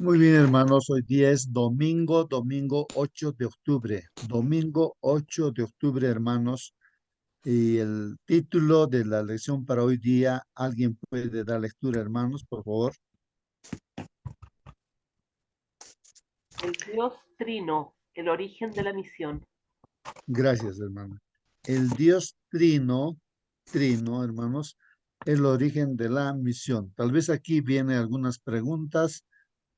Muy bien, hermanos. Hoy día es domingo 8 de octubre. Domingo 8 de octubre, hermanos. Y el título de la lección para hoy día, ¿alguien puede dar lectura, hermanos, por favor? El Dios Trino, el origen de la misión. Gracias, hermano. El Dios Trino, hermanos, el origen de la misión. Tal vez aquí vienen algunas preguntas,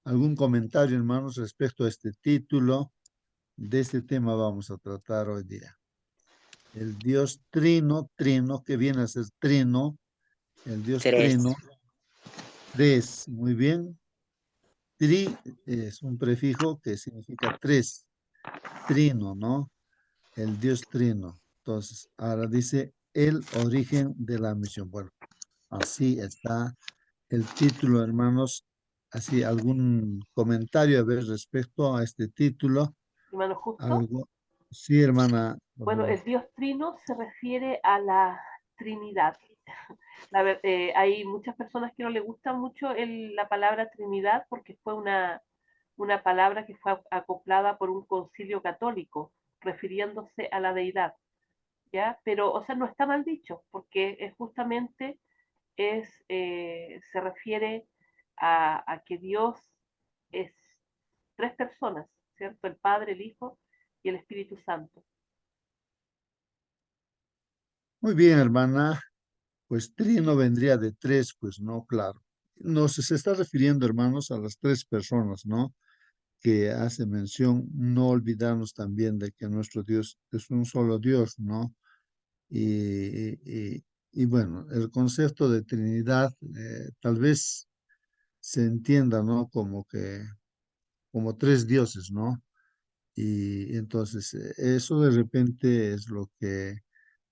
algún comentario, hermanos, respecto a este título. De este tema vamos a tratar hoy día. El Dios Trino, que viene a ser Trino, el Dios Tres. Trino, tres, muy bien. Tri es un prefijo que significa tres, Trino, ¿no? El Dios Trino. Entonces, ahora dice el origen de la misión. Bueno, así está el título, hermanos. Así, algún comentario a ver respecto a este título. Hermano Justo. Algo. Sí, hermana, por Bueno, favor. el Dios Trino se refiere a la Trinidad. Hay muchas personas que no les gusta mucho la palabra Trinidad porque fue una palabra que fue acoplada por un concilio católico, refiriéndose a la deidad, ¿ya? Pero, o sea, no está mal dicho, porque es justamente se refiere a que Dios es tres personas, ¿cierto? El Padre, el Hijo y el Espíritu Santo. Muy bien, hermana. Pues trino vendría de tres, pues no, claro. Se está refiriendo, hermanos, a las tres personas, ¿no? Que hace mención, no olvidarnos también de que nuestro Dios es un solo Dios, ¿no? Y bueno, el concepto de Trinidad tal vez se entienda, ¿no? Como tres dioses, ¿no? Y entonces eso de repente es lo que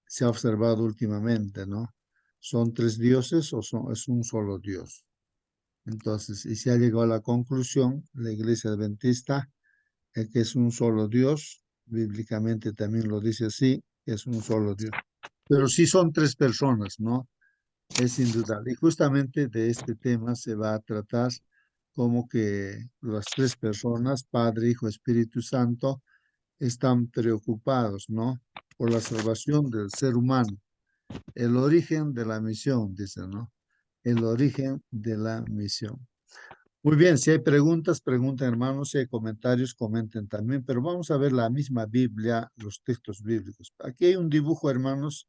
se ha observado últimamente, ¿no? ¿Son tres dioses o es un solo Dios? Entonces, y se ha llegado a la conclusión, la Iglesia Adventista, que es un solo Dios, bíblicamente también lo dice así, que es un solo Dios. Pero sí son tres personas, ¿no? Es indudable. Y justamente de este tema se va a tratar como que las tres personas, Padre, Hijo, Espíritu Santo, están preocupados, ¿no? Por la salvación del ser humano. El origen de la misión, dice, ¿no? El origen de la misión. Muy bien, si hay preguntas, pregunten, hermanos, si hay comentarios, comenten también, pero vamos a ver la misma Biblia, los textos bíblicos. Aquí hay un dibujo, hermanos,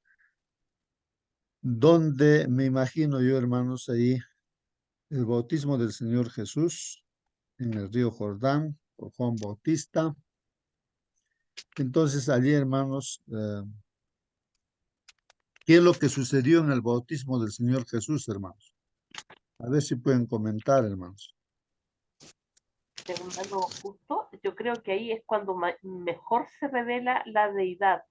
donde me imagino yo, hermanos, ahí el bautismo del Señor Jesús en el río Jordán por Juan Bautista. Entonces, allí, hermanos, ¿qué es lo que sucedió en el bautismo del Señor Jesús, hermanos? A ver si pueden comentar, hermanos. Hermano Justo, yo creo que ahí es cuando mejor se revela la deidad,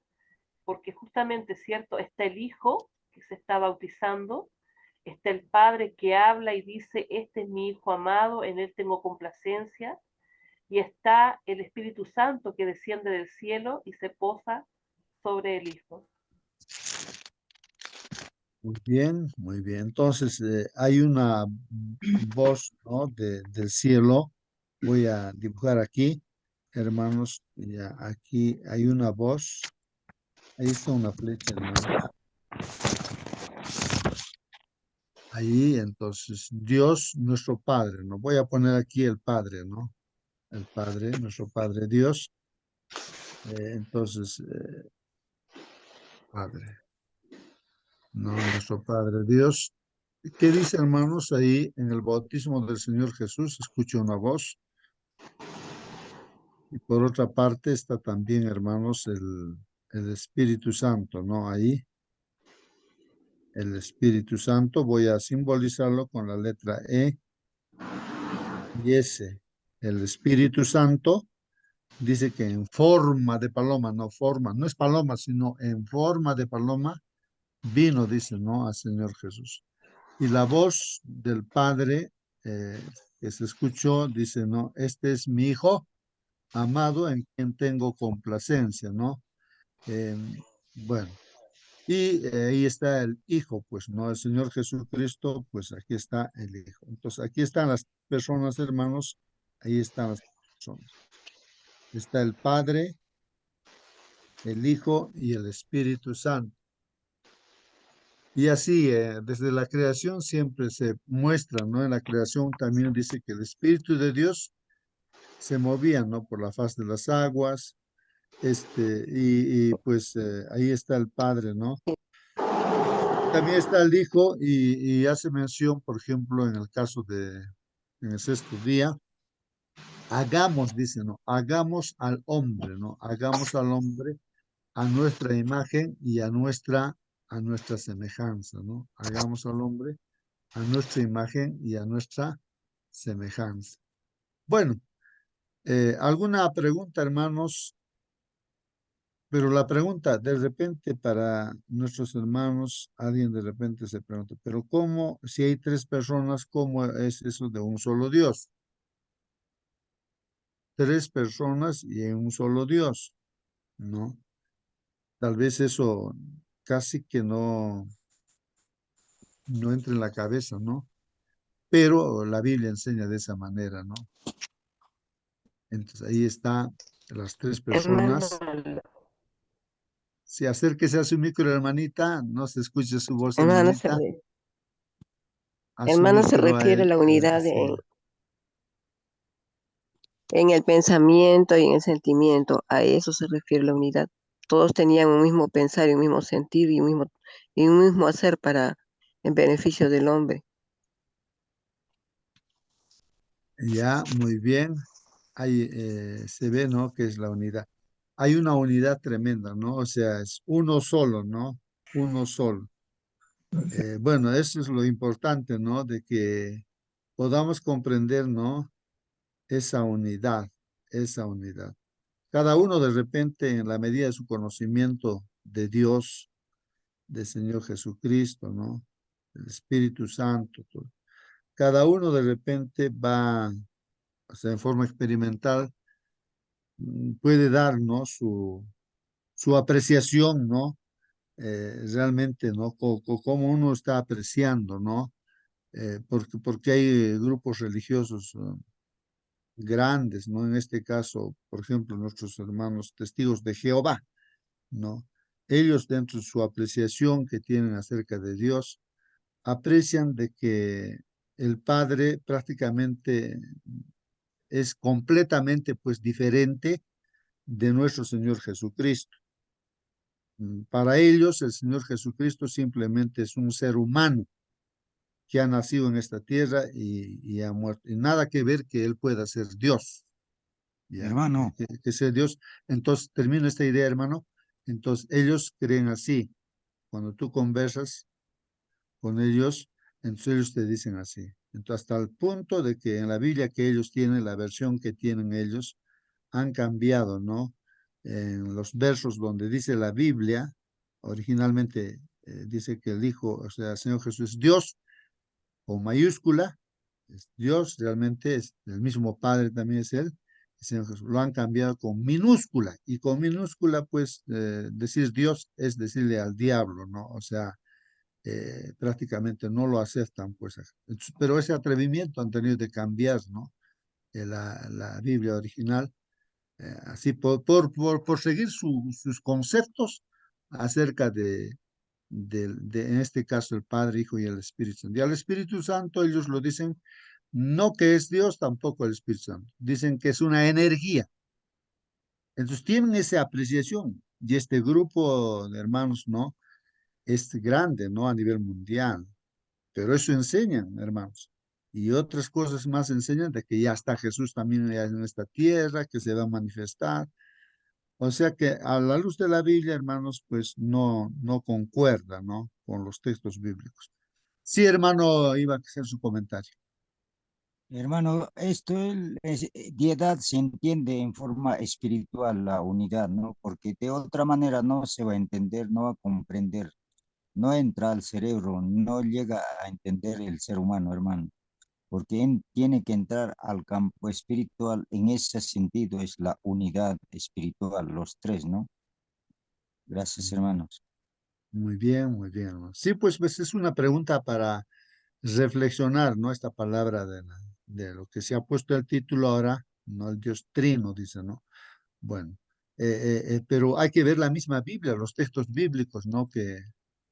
porque justamente, ¿cierto? Está el Hijo que se está bautizando, está el Padre que habla y dice, este es mi Hijo amado, en él tengo complacencia, y está el Espíritu Santo que desciende del cielo y se posa sobre el Hijo. Muy bien, muy bien. Entonces, hay una voz, ¿no? Del cielo. Voy a dibujar aquí, hermanos. Ya, aquí hay una voz. Ahí está una flecha, hermanos. Ahí, entonces, Dios, nuestro Padre, ¿no? Voy a poner aquí el Padre, ¿no? El Padre, nuestro Padre Dios. Entonces, Padre, ¿no? Nuestro Padre Dios. ¿Qué dice, hermanos? Ahí en el bautismo del Señor Jesús, escucho una voz. Y por otra parte está también, hermanos, el Espíritu Santo, ¿no? Ahí, el Espíritu Santo, voy a simbolizarlo con la letra E y S. El Espíritu Santo dice que en forma de paloma, no forma, no es paloma, sino en forma de paloma, vino, dice, ¿no? Al Señor Jesús. Y la voz del Padre que se escuchó, dice, ¿no? Este es mi Hijo amado en quien tengo complacencia, ¿no? Eh, bueno, y ahí está el Hijo, pues, ¿no? El Señor Jesucristo, pues aquí está el Hijo. Entonces, aquí están las personas, hermanos, Ahí están las personas. Está el Padre, el Hijo y el Espíritu Santo. Y así, desde la creación siempre se muestra, ¿no? En la creación también dice que el Espíritu de Dios se movía, ¿no? Por la faz de las aguas, y pues ahí está el Padre, ¿no? También está el Hijo y hace mención, por ejemplo, en el caso en el sexto día, hagamos, dice, ¿no? Hagamos al hombre, ¿no? Hagamos al hombre a nuestra imagen y a nuestra semejanza, ¿no? Hagamos al hombre a nuestra imagen y a nuestra semejanza. Bueno, ¿alguna pregunta, hermanos? Pero la pregunta, de repente, para nuestros hermanos, alguien de repente se pregunta, pero ¿cómo, si hay tres personas, cómo es eso de un solo Dios? Tres personas y en un solo Dios, ¿no? Tal vez eso casi que no entra en la cabeza, ¿no? Pero la Biblia enseña de esa manera, ¿no? Entonces ahí está las tres Hermano, personas. Si acérquese a su micro, hermanita, no se escuche su voz, hermano hermanita, a su hermano se micro a refiere a él, la unidad sí. en el pensamiento y en el sentimiento. A eso se refiere la unidad. Todos tenían un mismo pensar y un mismo sentir y un mismo hacer para en beneficio del hombre. Ya, muy bien. Ahí se ve, ¿no? Que es la unidad. Hay una unidad tremenda, ¿no? O sea, es uno solo, ¿no? Uno solo. Bueno, eso es lo importante, ¿no? De que podamos comprender, ¿no? Esa unidad, esa unidad. Cada uno de repente, en la medida de su conocimiento de Dios, del Señor Jesucristo, ¿no? El Espíritu Santo, todo. Cada uno de repente va, o sea, en forma experimental, puede dar, ¿no? Su apreciación, ¿no? Realmente, ¿no? Cómo uno está apreciando, ¿no? Porque hay grupos religiosos grandes, ¿no? En este caso, por ejemplo, nuestros hermanos testigos de Jehová, ¿no? Ellos, dentro de su apreciación que tienen acerca de Dios, aprecian de que el Padre prácticamente es completamente, pues, diferente de nuestro Señor Jesucristo. Para ellos, el Señor Jesucristo simplemente es un ser humano que ha nacido en esta tierra y ha muerto. Y nada que ver que Él pueda ser Dios, ¿ya? Hermano, Que sea Dios. Entonces, termino esta idea, hermano. Entonces, ellos creen así. Cuando tú conversas con ellos, entonces ellos te dicen así. Entonces, hasta el punto de que en la Biblia que ellos tienen, la versión que tienen ellos, han cambiado, ¿no? En los versos donde dice la Biblia, originalmente dice que el Hijo, o sea, el Señor Jesús es Dios, con mayúscula, es Dios, realmente es el mismo Padre también es Él, el Señor Jesús. Lo han cambiado con minúscula, y con minúscula, pues, decir Dios es decirle al diablo, ¿no? O sea, prácticamente no lo aceptan, pues. Pero ese atrevimiento han tenido de cambiar, ¿no? La Biblia original, así por seguir sus conceptos acerca en este caso, el Padre, Hijo y el Espíritu Santo. Y al Espíritu Santo ellos lo dicen, no que es Dios, tampoco el Espíritu Santo. Dicen que es una energía. Entonces tienen esa apreciación. Y este grupo de hermanos, ¿no? Es grande, ¿no? A nivel mundial. Pero eso enseñan, hermanos. Y otras cosas más enseñan de que ya está Jesús también ya en esta tierra, que se va a manifestar. O sea que a la luz de la Biblia, hermanos, pues no concuerda, ¿no? Con los textos bíblicos. Sí, hermano, iba a hacer su comentario. hermano, diedad se entiende en forma espiritual la unidad, ¿no? Porque de otra manera no se va a entender, no va a comprender, no entra al cerebro, no llega a entender el ser humano, hermano. Porque tiene que entrar al campo espiritual, en ese sentido es la unidad espiritual, los tres, ¿no? Gracias, Mm, hermanos. muy bien, hermano. Sí, pues es una pregunta para reflexionar, ¿no? Esta palabra de lo que se ha puesto el título ahora, no el Dios Trino, dice, ¿no? Bueno, pero hay que ver la misma Biblia, los textos bíblicos, ¿no? Que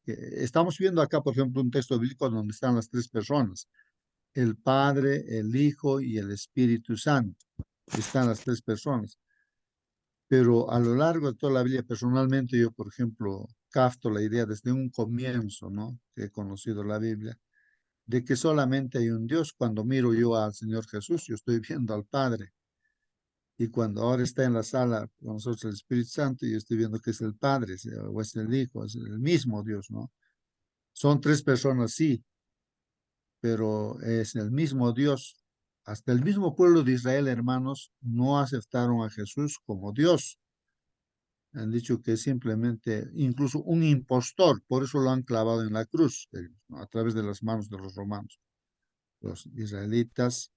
estamos viendo acá, por ejemplo, un texto bíblico donde están las tres personas, el Padre, el Hijo y el Espíritu Santo. Están las tres personas. Pero a lo largo de toda la Biblia, personalmente yo, por ejemplo, capto la idea desde un comienzo, ¿no? Que he conocido la Biblia, de que solamente hay un Dios. Cuando miro yo al Señor Jesús, yo estoy viendo al Padre. Y cuando ahora está en la sala con nosotros el Espíritu Santo, yo estoy viendo que es el Padre, o es el Hijo, es el mismo Dios, ¿no? Son tres personas, sí, pero es el mismo Dios. Hasta el mismo pueblo de Israel, hermanos, no aceptaron a Jesús como Dios. Han dicho que es simplemente incluso un impostor, por eso lo han clavado en la cruz, ¿no? A través de las manos de los romanos. Los israelitas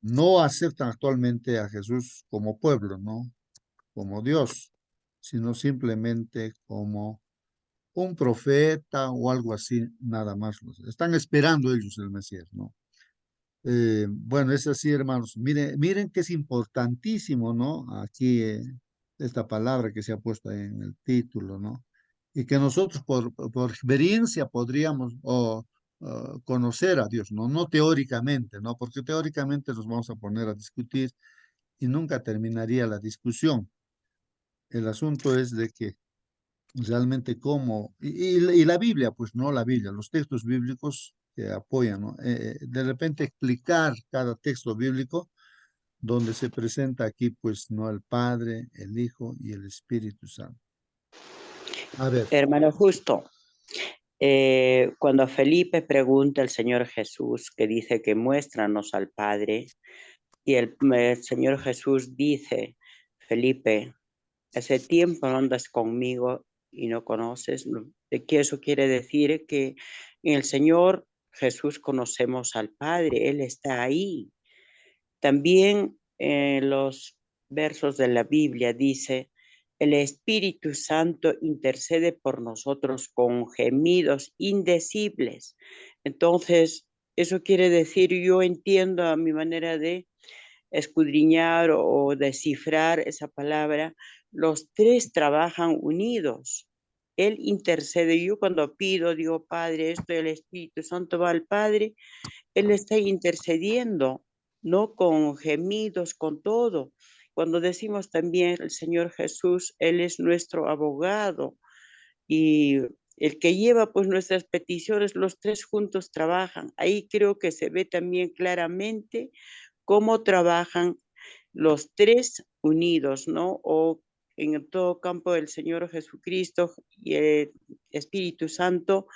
no aceptan actualmente a Jesús como pueblo, ¿no? Como Dios, sino simplemente como un profeta o algo así, nada más. Están esperando ellos el Mesías, ¿no? Bueno, es así, hermanos. Miren que es importantísimo, ¿no? Aquí esta palabra que se ha puesto en el título, ¿no? Y que nosotros por experiencia podríamos conocer a Dios, ¿no? No teóricamente, ¿no? Porque teóricamente nos vamos a poner a discutir y nunca terminaría la discusión. El asunto es de que realmente cómo, y la Biblia, pues no la Biblia, los textos bíblicos que apoyan, ¿no? De repente explicar cada texto bíblico donde se presenta aquí, pues, ¿no? El Padre, el Hijo y el Espíritu Santo. A ver, Hermano Justo, cuando Felipe pregunta al Señor Jesús, que dice que muéstranos al Padre, y el Señor Jesús dice, Felipe, hace tiempo no andas conmigo y no conoces, ¿de qué eso quiere decir? Que en el Señor Jesús conocemos al Padre, Él está ahí. También en los versos de la Biblia dice, el Espíritu Santo intercede por nosotros con gemidos indecibles. Entonces, eso quiere decir, yo entiendo a mi manera de escudriñar o descifrar esa palabra, los tres trabajan unidos. Él intercede. Yo cuando pido, digo, Padre, esto el Espíritu Santo va al Padre, Él está intercediendo, no con gemidos, con todo. Cuando decimos también el Señor Jesús, Él es nuestro abogado y el que lleva pues nuestras peticiones, los tres juntos trabajan. Ahí creo que se ve también claramente cómo trabajan los tres unidos, ¿no? O en todo campo el Señor Jesucristo y el Espíritu Santo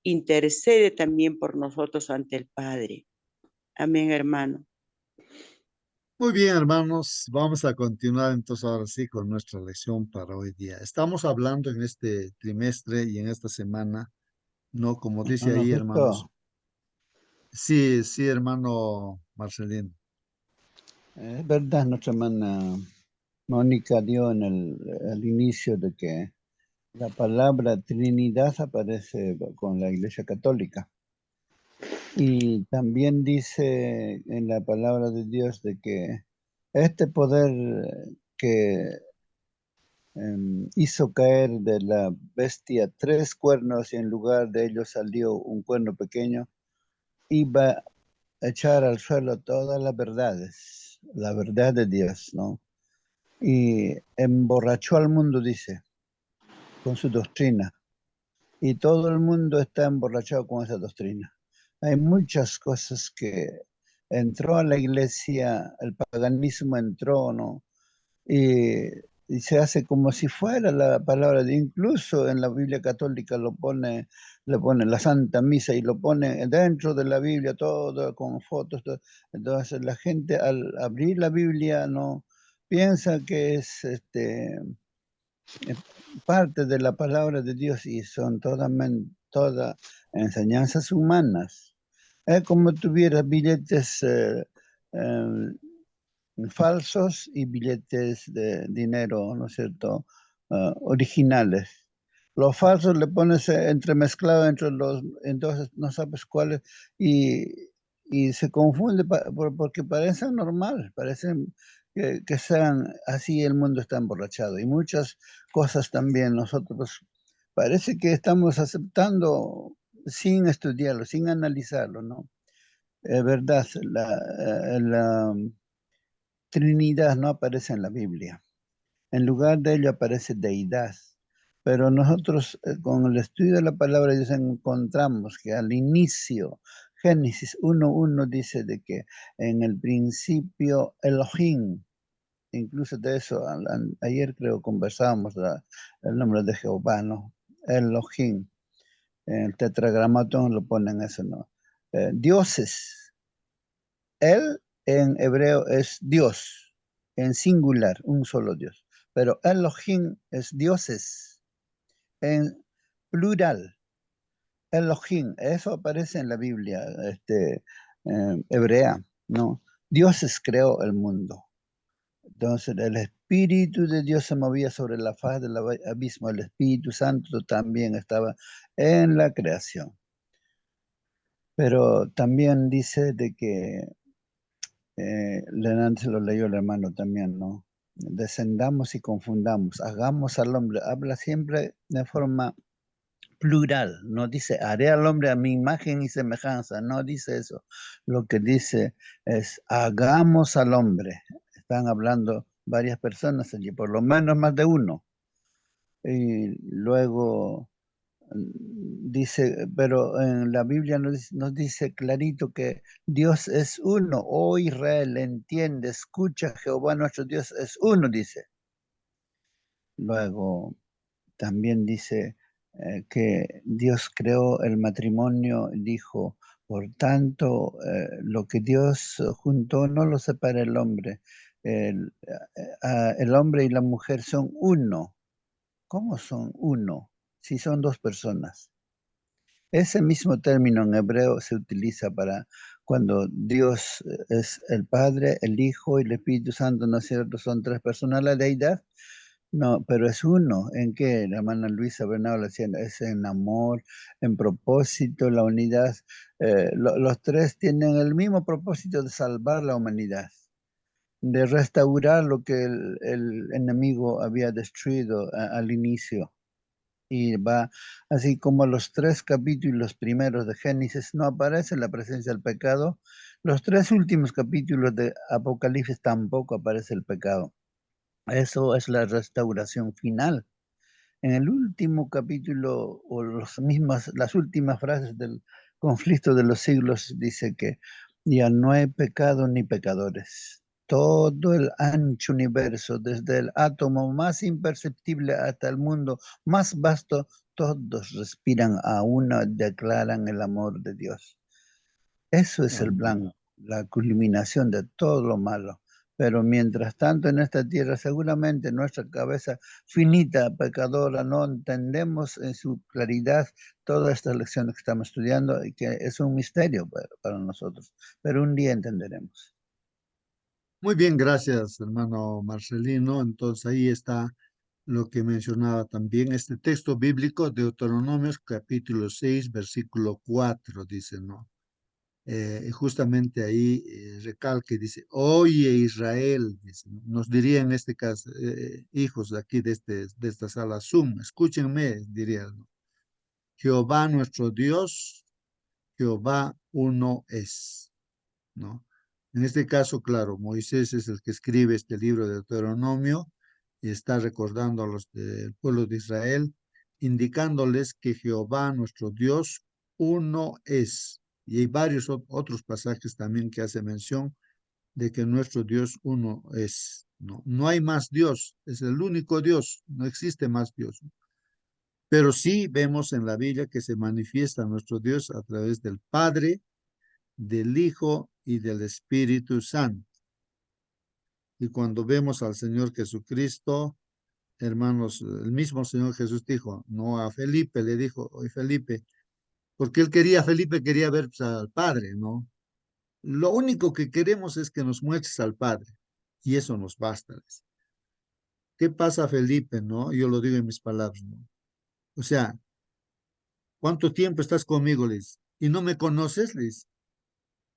intercede también por nosotros ante el Padre. Amén, hermano. muy bien, hermanos, vamos a continuar entonces ahora sí con nuestra lección para hoy día. Estamos hablando en este trimestre y en esta semana, ¿no? Como dice Hermano ahí, hermanos. Justo, Sí, sí, hermano Marcelino. es verdad, nuestra hermana Mónica dio en al inicio de que la palabra Trinidad aparece con la Iglesia Católica. Y también dice en la palabra de Dios de que este poder que hizo caer de la bestia 3 cuernos y en lugar de ellos salió un cuerno pequeño, iba a echar al suelo todas las verdades, la verdad de Dios, ¿no? Y emborrachó al mundo, dice, con su doctrina. Y todo el mundo está emborrachado con esa doctrina. Hay muchas cosas que entró a la iglesia, el paganismo entró, ¿no? Y se hace como si fuera la palabra de, incluso en la Biblia católica le pone la Santa Misa y lo pone dentro de la Biblia todo con fotos. Todo. Entonces la gente al abrir la Biblia no piensa que es parte de la palabra de Dios y son todas enseñanzas humanas. Es como tuviera billetes falsos y billetes de dinero, ¿no es cierto?, originales. Los falsos le pones entremezclado entre los, entonces no sabes cuáles, y y se confunde porque parecen normal, parecen que sean así, el mundo está emborrachado. Y muchas cosas también nosotros parece que estamos aceptando sin estudiarlo, sin analizarlo, ¿no? Es verdad, la Trinidad no aparece en la Biblia. En lugar de ello aparece deidad. Pero nosotros con el estudio de la palabra de Dios encontramos que al inicio, Génesis 1:1 dice de que en el principio Elohim, incluso de eso, ayer creo conversábamos el nombre de Jehová, ¿no? Elohim, en el tetragramatón lo ponen eso, ¿no? Dioses, él en hebreo es Dios, en singular, un solo Dios. Pero Elohim es dioses, en plural. Elohim, eso aparece en la Biblia hebrea, ¿no? Dioses creó el mundo. Entonces el Espíritu de Dios se movía sobre la faz del abismo. El Espíritu Santo también estaba en la creación. Pero también dice de que Lenante lo leyó el hermano también, ¿no? Descendamos y confundamos, hagamos al hombre, habla siempre de forma plural, no dice haré al hombre a mi imagen y semejanza, no dice eso. Lo que dice es hagamos al hombre. Están hablando varias personas allí, por lo menos más de uno. Y luego dice, pero en la Biblia nos dice clarito que Dios es uno. Oh Israel, entiende, escucha, Jehová nuestro Dios es uno, dice. Luego también dice que Dios creó el matrimonio, dijo, por tanto, lo que Dios juntó no lo separa el hombre. El hombre y la mujer son uno. ¿Cómo son uno? Si son dos personas. Ese mismo término en hebreo se utiliza para cuando Dios es el Padre, el Hijo y el Espíritu Santo, ¿no es cierto? Son tres personas la deidad. No, pero es uno. ¿En qué? La hermana Luisa Bernal decía, es en amor, en propósito, la unidad. Los tres tienen el mismo propósito de salvar la humanidad, de restaurar lo que el enemigo había destruido al inicio. Y va así como los 3 capítulos primeros de Génesis no aparece la presencia del pecado, los 3 últimos capítulos de Apocalipsis tampoco aparece el pecado. Eso es la restauración final. En el último capítulo o las últimas frases del conflicto de los siglos dice que ya no hay pecado ni pecadores. Todo el ancho universo, desde el átomo más imperceptible hasta el mundo más vasto, todos respiran a una, declaran el amor de Dios. Eso es el plan, la culminación de todo lo malo. Pero mientras tanto en esta tierra seguramente nuestra cabeza finita, pecadora, no entendemos en su claridad todas estas lecciones que estamos estudiando y que es un misterio para nosotros. Pero un día entenderemos. Muy bien, gracias, hermano Marcelino. Entonces ahí está lo que mencionaba también este texto bíblico, Deuteronomios capítulo 6, versículo 4, dice, ¿no? Y justamente ahí recalque, dice, oye Israel, dice, ¿no? Nos diría en este caso, hijos de aquí de esta sala Zoom, escúchenme, diría, ¿no? Jehová nuestro Dios, Jehová uno es, ¿no? En este caso, claro, Moisés es el que escribe este libro de Deuteronomio y está recordando a los del pueblo de Israel, indicándoles que Jehová nuestro Dios uno es. Y hay varios otros pasajes también que hace mención de que nuestro Dios uno es. No, no hay más Dios, es el único Dios, no existe más Dios. Pero sí vemos en la Biblia que se manifiesta nuestro Dios a través del Padre, del Hijo y del Espíritu Santo. Y cuando vemos al Señor Jesucristo, hermanos, el mismo Señor Jesús dijo, no a Felipe, le dijo, oye Felipe, porque Felipe quería ver pues, al Padre, ¿no? Lo único que queremos es que nos muestres al Padre, y eso nos basta. ¿Qué pasa, Felipe, no? Yo lo digo en mis palabras, ¿no? O sea, ¿cuánto tiempo estás conmigo, Liz? ¿Y no me conoces, Liz?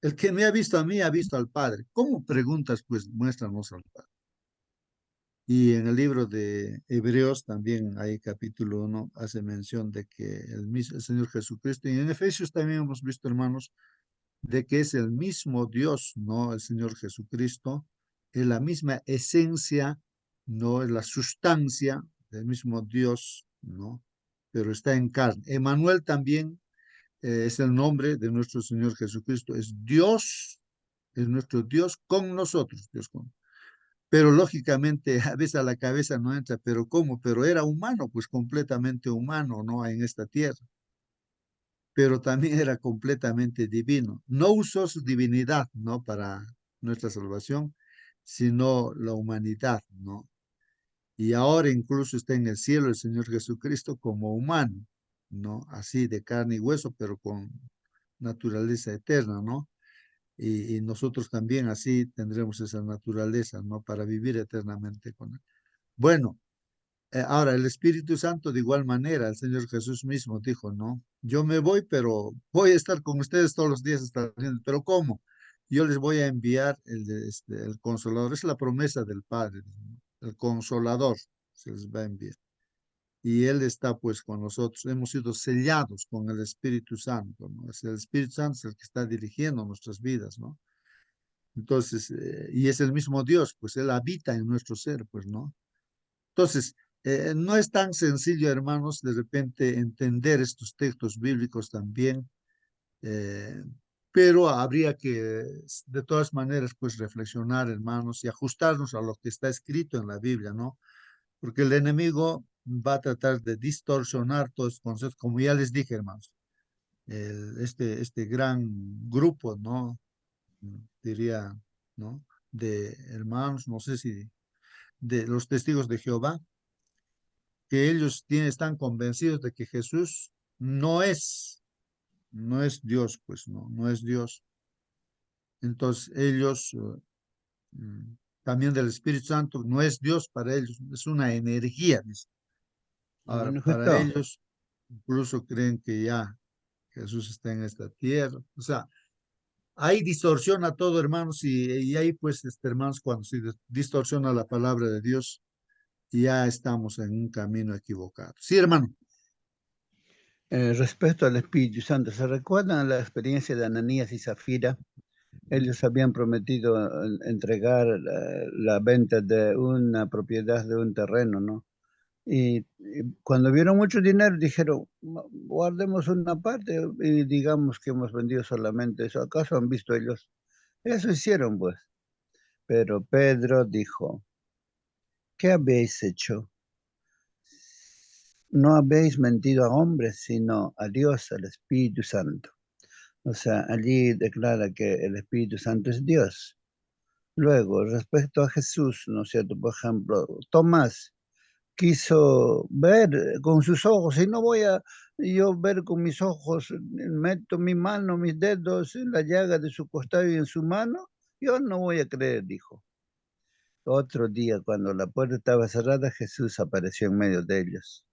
El que me ha visto a mí ha visto al Padre. ¿Cómo preguntas? Pues muéstranos al Padre. Y en el libro de Hebreos también hay capítulo 1, hace mención de que el Señor Jesucristo, y en Efesios también hemos visto, hermanos, de que es el mismo Dios, ¿no? El Señor Jesucristo, es la misma esencia, no es la sustancia del mismo Dios, ¿no? Pero está en carne. Emanuel también es el nombre de nuestro Señor Jesucristo, es nuestro Dios con nosotros, Dios con. Pero lógicamente a veces a la cabeza no entra, pero ¿cómo? Pero era humano, pues completamente humano, ¿no? En esta tierra, pero también era completamente divino. No usó su divinidad, ¿no? Para nuestra salvación, sino la humanidad, ¿no? Y ahora incluso está en el cielo el Señor Jesucristo como humano, ¿no? Así de carne y hueso, pero con naturaleza eterna, ¿no? Y nosotros también así tendremos esa naturaleza, ¿no? Para vivir eternamente con Él. Bueno, ahora, el Espíritu Santo de igual manera, el Señor Jesús mismo dijo, ¿no? Yo me voy, pero voy a estar con ustedes todos los días hasta el fin. ¿Pero cómo? Yo les voy a enviar el Consolador. Es la promesa del Padre, ¿no? El Consolador se les va a enviar. Y Él está pues con nosotros. Hemos sido sellados con el Espíritu Santo, ¿no? Es el Espíritu Santo es el que está dirigiendo nuestras vidas, ¿no? Entonces, y es el mismo Dios, pues Él habita en nuestro ser, pues, ¿no? Entonces, no es tan sencillo, hermanos, de repente entender estos textos bíblicos también, eh, pero habría que, de todas maneras, pues reflexionar, hermanos, y ajustarnos a lo que está escrito en la Biblia, ¿no? Porque el enemigo va a tratar de distorsionar todos estos conceptos, como ya les dije, hermanos, este gran grupo, ¿no? Diría, ¿no? De hermanos, no sé si de los testigos de Jehová, que ellos están convencidos de que Jesús no es Dios, pues no es Dios. Entonces ellos, también del Espíritu Santo, no es Dios para ellos, es una energía, dice. ¿Se Ahora, para manifestó? ellos, incluso creen que ya Jesús está en esta tierra. O sea, ahí distorsiona todo, hermanos, y ahí, pues, hermanos, cuando se distorsiona la palabra de Dios, ya estamos en un camino equivocado. Sí, hermano. Respecto al Espíritu Santo, ¿se recuerdan la experiencia de Ananías y Zafira? Ellos habían prometido entregar la venta de una propiedad de un terreno, ¿no? Y cuando vieron mucho dinero dijeron, guardemos una parte y digamos que hemos vendido solamente eso. ¿Acaso han visto ellos? Eso hicieron, pues. Pero Pedro dijo, ¿qué habéis hecho? No habéis mentido a hombres, sino a Dios, al Espíritu Santo. O sea, allí declara que el Espíritu Santo es Dios. Luego, respecto a Jesús, ¿no es cierto? Por ejemplo, Tomás quiso ver con sus ojos, y no voy a yo ver con mis ojos, meto mi mano, mis dedos en la llaga de su costado y en su mano, yo no voy a creer, dijo. Otro día, cuando la puerta estaba cerrada, Jesús apareció en medio de ellos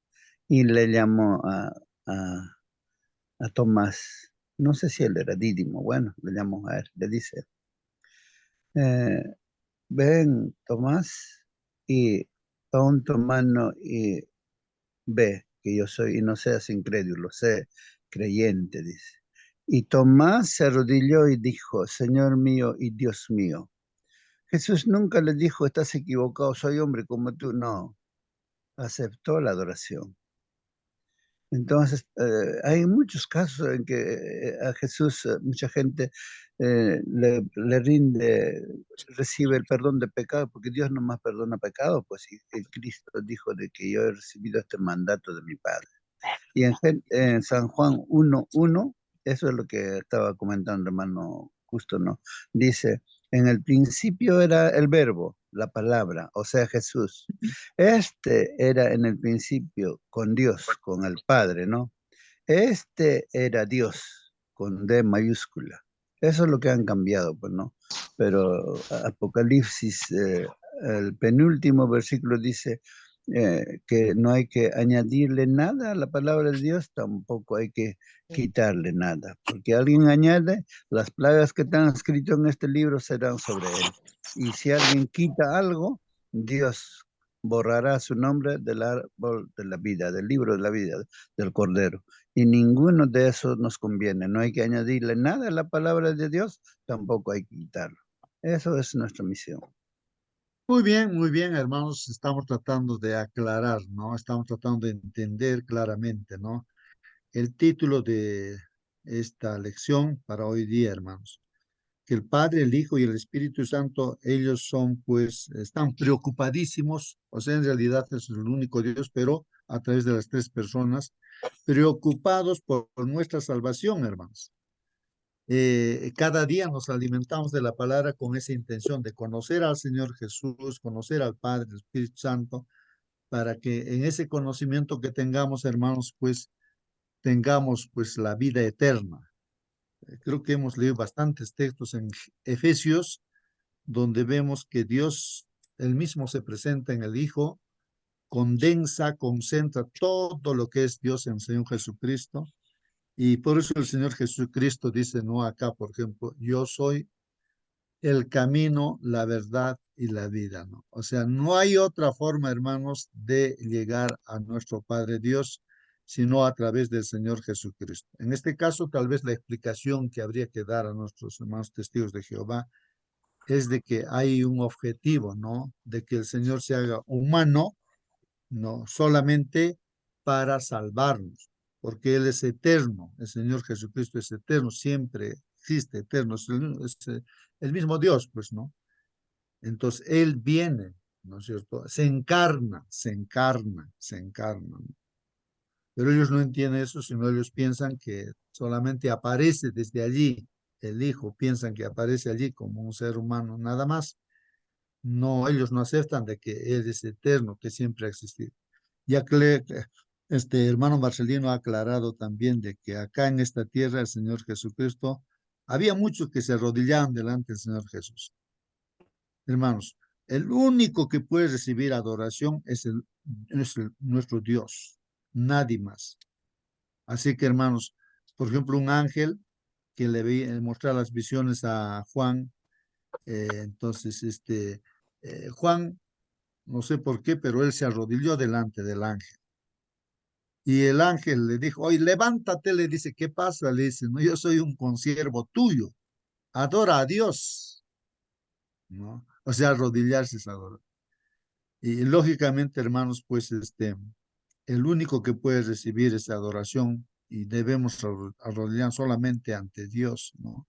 y le llamó a, a Tomás. No sé si él era Dídimo, bueno, le llamó a él, le dice, eh, ven, Tomás, y pon tu mano y ve que yo soy, y no seas incrédulo, sé creyente, dice. Y Tomás se arrodilló y dijo, Señor mío y Dios mío. Jesús nunca le dijo, estás equivocado, soy hombre como tú. No, aceptó la adoración. Entonces, hay muchos casos en que a Jesús mucha gente le rinde, recibe el perdón de pecado, porque Dios no más perdona pecado, pues y Cristo dijo de que yo he recibido este mandato de mi Padre. Y en San Juan 1:1, eso es lo que estaba comentando hermano Justo, ¿no? Dice, en el principio era el verbo, la palabra, o sea, Jesús. Este era en el principio con Dios, con el Padre, ¿no? Este era Dios, con D mayúscula. Eso es lo que han cambiado, pues, ¿no? Pero Apocalipsis, el penúltimo versículo dice, que no hay que añadirle nada a la palabra de Dios, tampoco hay que quitarle nada, porque alguien añade, las plagas que están escritas en este libro serán sobre él. Y si alguien quita algo, Dios borrará su nombre del árbol de la vida, del libro de la vida, del Cordero. Y ninguno de esos nos conviene. No hay que añadirle nada a la palabra de Dios, tampoco hay que quitarlo. Eso es nuestra misión. muy bien, hermanos. Estamos tratando de aclarar, ¿no? Estamos tratando de entender claramente, ¿no? El título de esta lección para hoy día, hermanos. Que el Padre, el Hijo y el Espíritu Santo, ellos son, pues, están preocupadísimos, o sea, en realidad es el único Dios, pero a través de las tres personas, preocupados por nuestra salvación, hermanos. Cada día nos alimentamos de la palabra con esa intención de conocer al Señor Jesús, conocer al Padre, el Espíritu Santo, para que en ese conocimiento que tengamos, hermanos, pues tengamos pues la vida eterna. Creo que hemos leído bastantes textos en Efesios, donde vemos que Dios, él mismo se presenta en el Hijo, condensa, concentra todo lo que es Dios en el Señor Jesucristo. Y por eso el Señor Jesucristo dice, no acá, por ejemplo, yo soy el camino, la verdad y la vida, ¿no? O sea, no hay otra forma, hermanos, de llegar a nuestro Padre Dios, sino a través del Señor Jesucristo. En este caso, tal vez la explicación que habría que dar a nuestros hermanos testigos de Jehová es de que hay un objetivo, ¿no? De que el Señor se haga humano, ¿no? Solamente para salvarnos, porque Él es eterno, el Señor Jesucristo es eterno, siempre existe, eterno, es el mismo Dios, pues, ¿no? Entonces, Él viene, ¿no es cierto? Se encarna, se encarna, se encarna, ¿no? Pero ellos no entienden eso, sino ellos piensan que solamente aparece desde allí, el Hijo, piensan que aparece allí como un ser humano, nada más. No, ellos no aceptan de que Él es eterno, que siempre ha existido. Ya que este hermano Marcelino ha aclarado también de que acá en esta tierra el Señor Jesucristo, había muchos que se arrodillaban delante del Señor Jesús. Hermanos, el único que puede recibir adoración nuestro Dios, nadie más. Así que, hermanos, por ejemplo, un ángel que le mostraba las visiones a Juan, entonces, Juan, no sé por qué, pero él se arrodilló delante del ángel. Y el ángel le dijo, oye, levántate, le dice, ¿qué pasa? Le dice, no, yo soy un consiervo tuyo, adora a Dios, ¿no? O sea, arrodillarse es adorar. Y lógicamente, hermanos, pues el único que puede recibir esa adoración y debemos arrodillar solamente ante Dios, ¿no?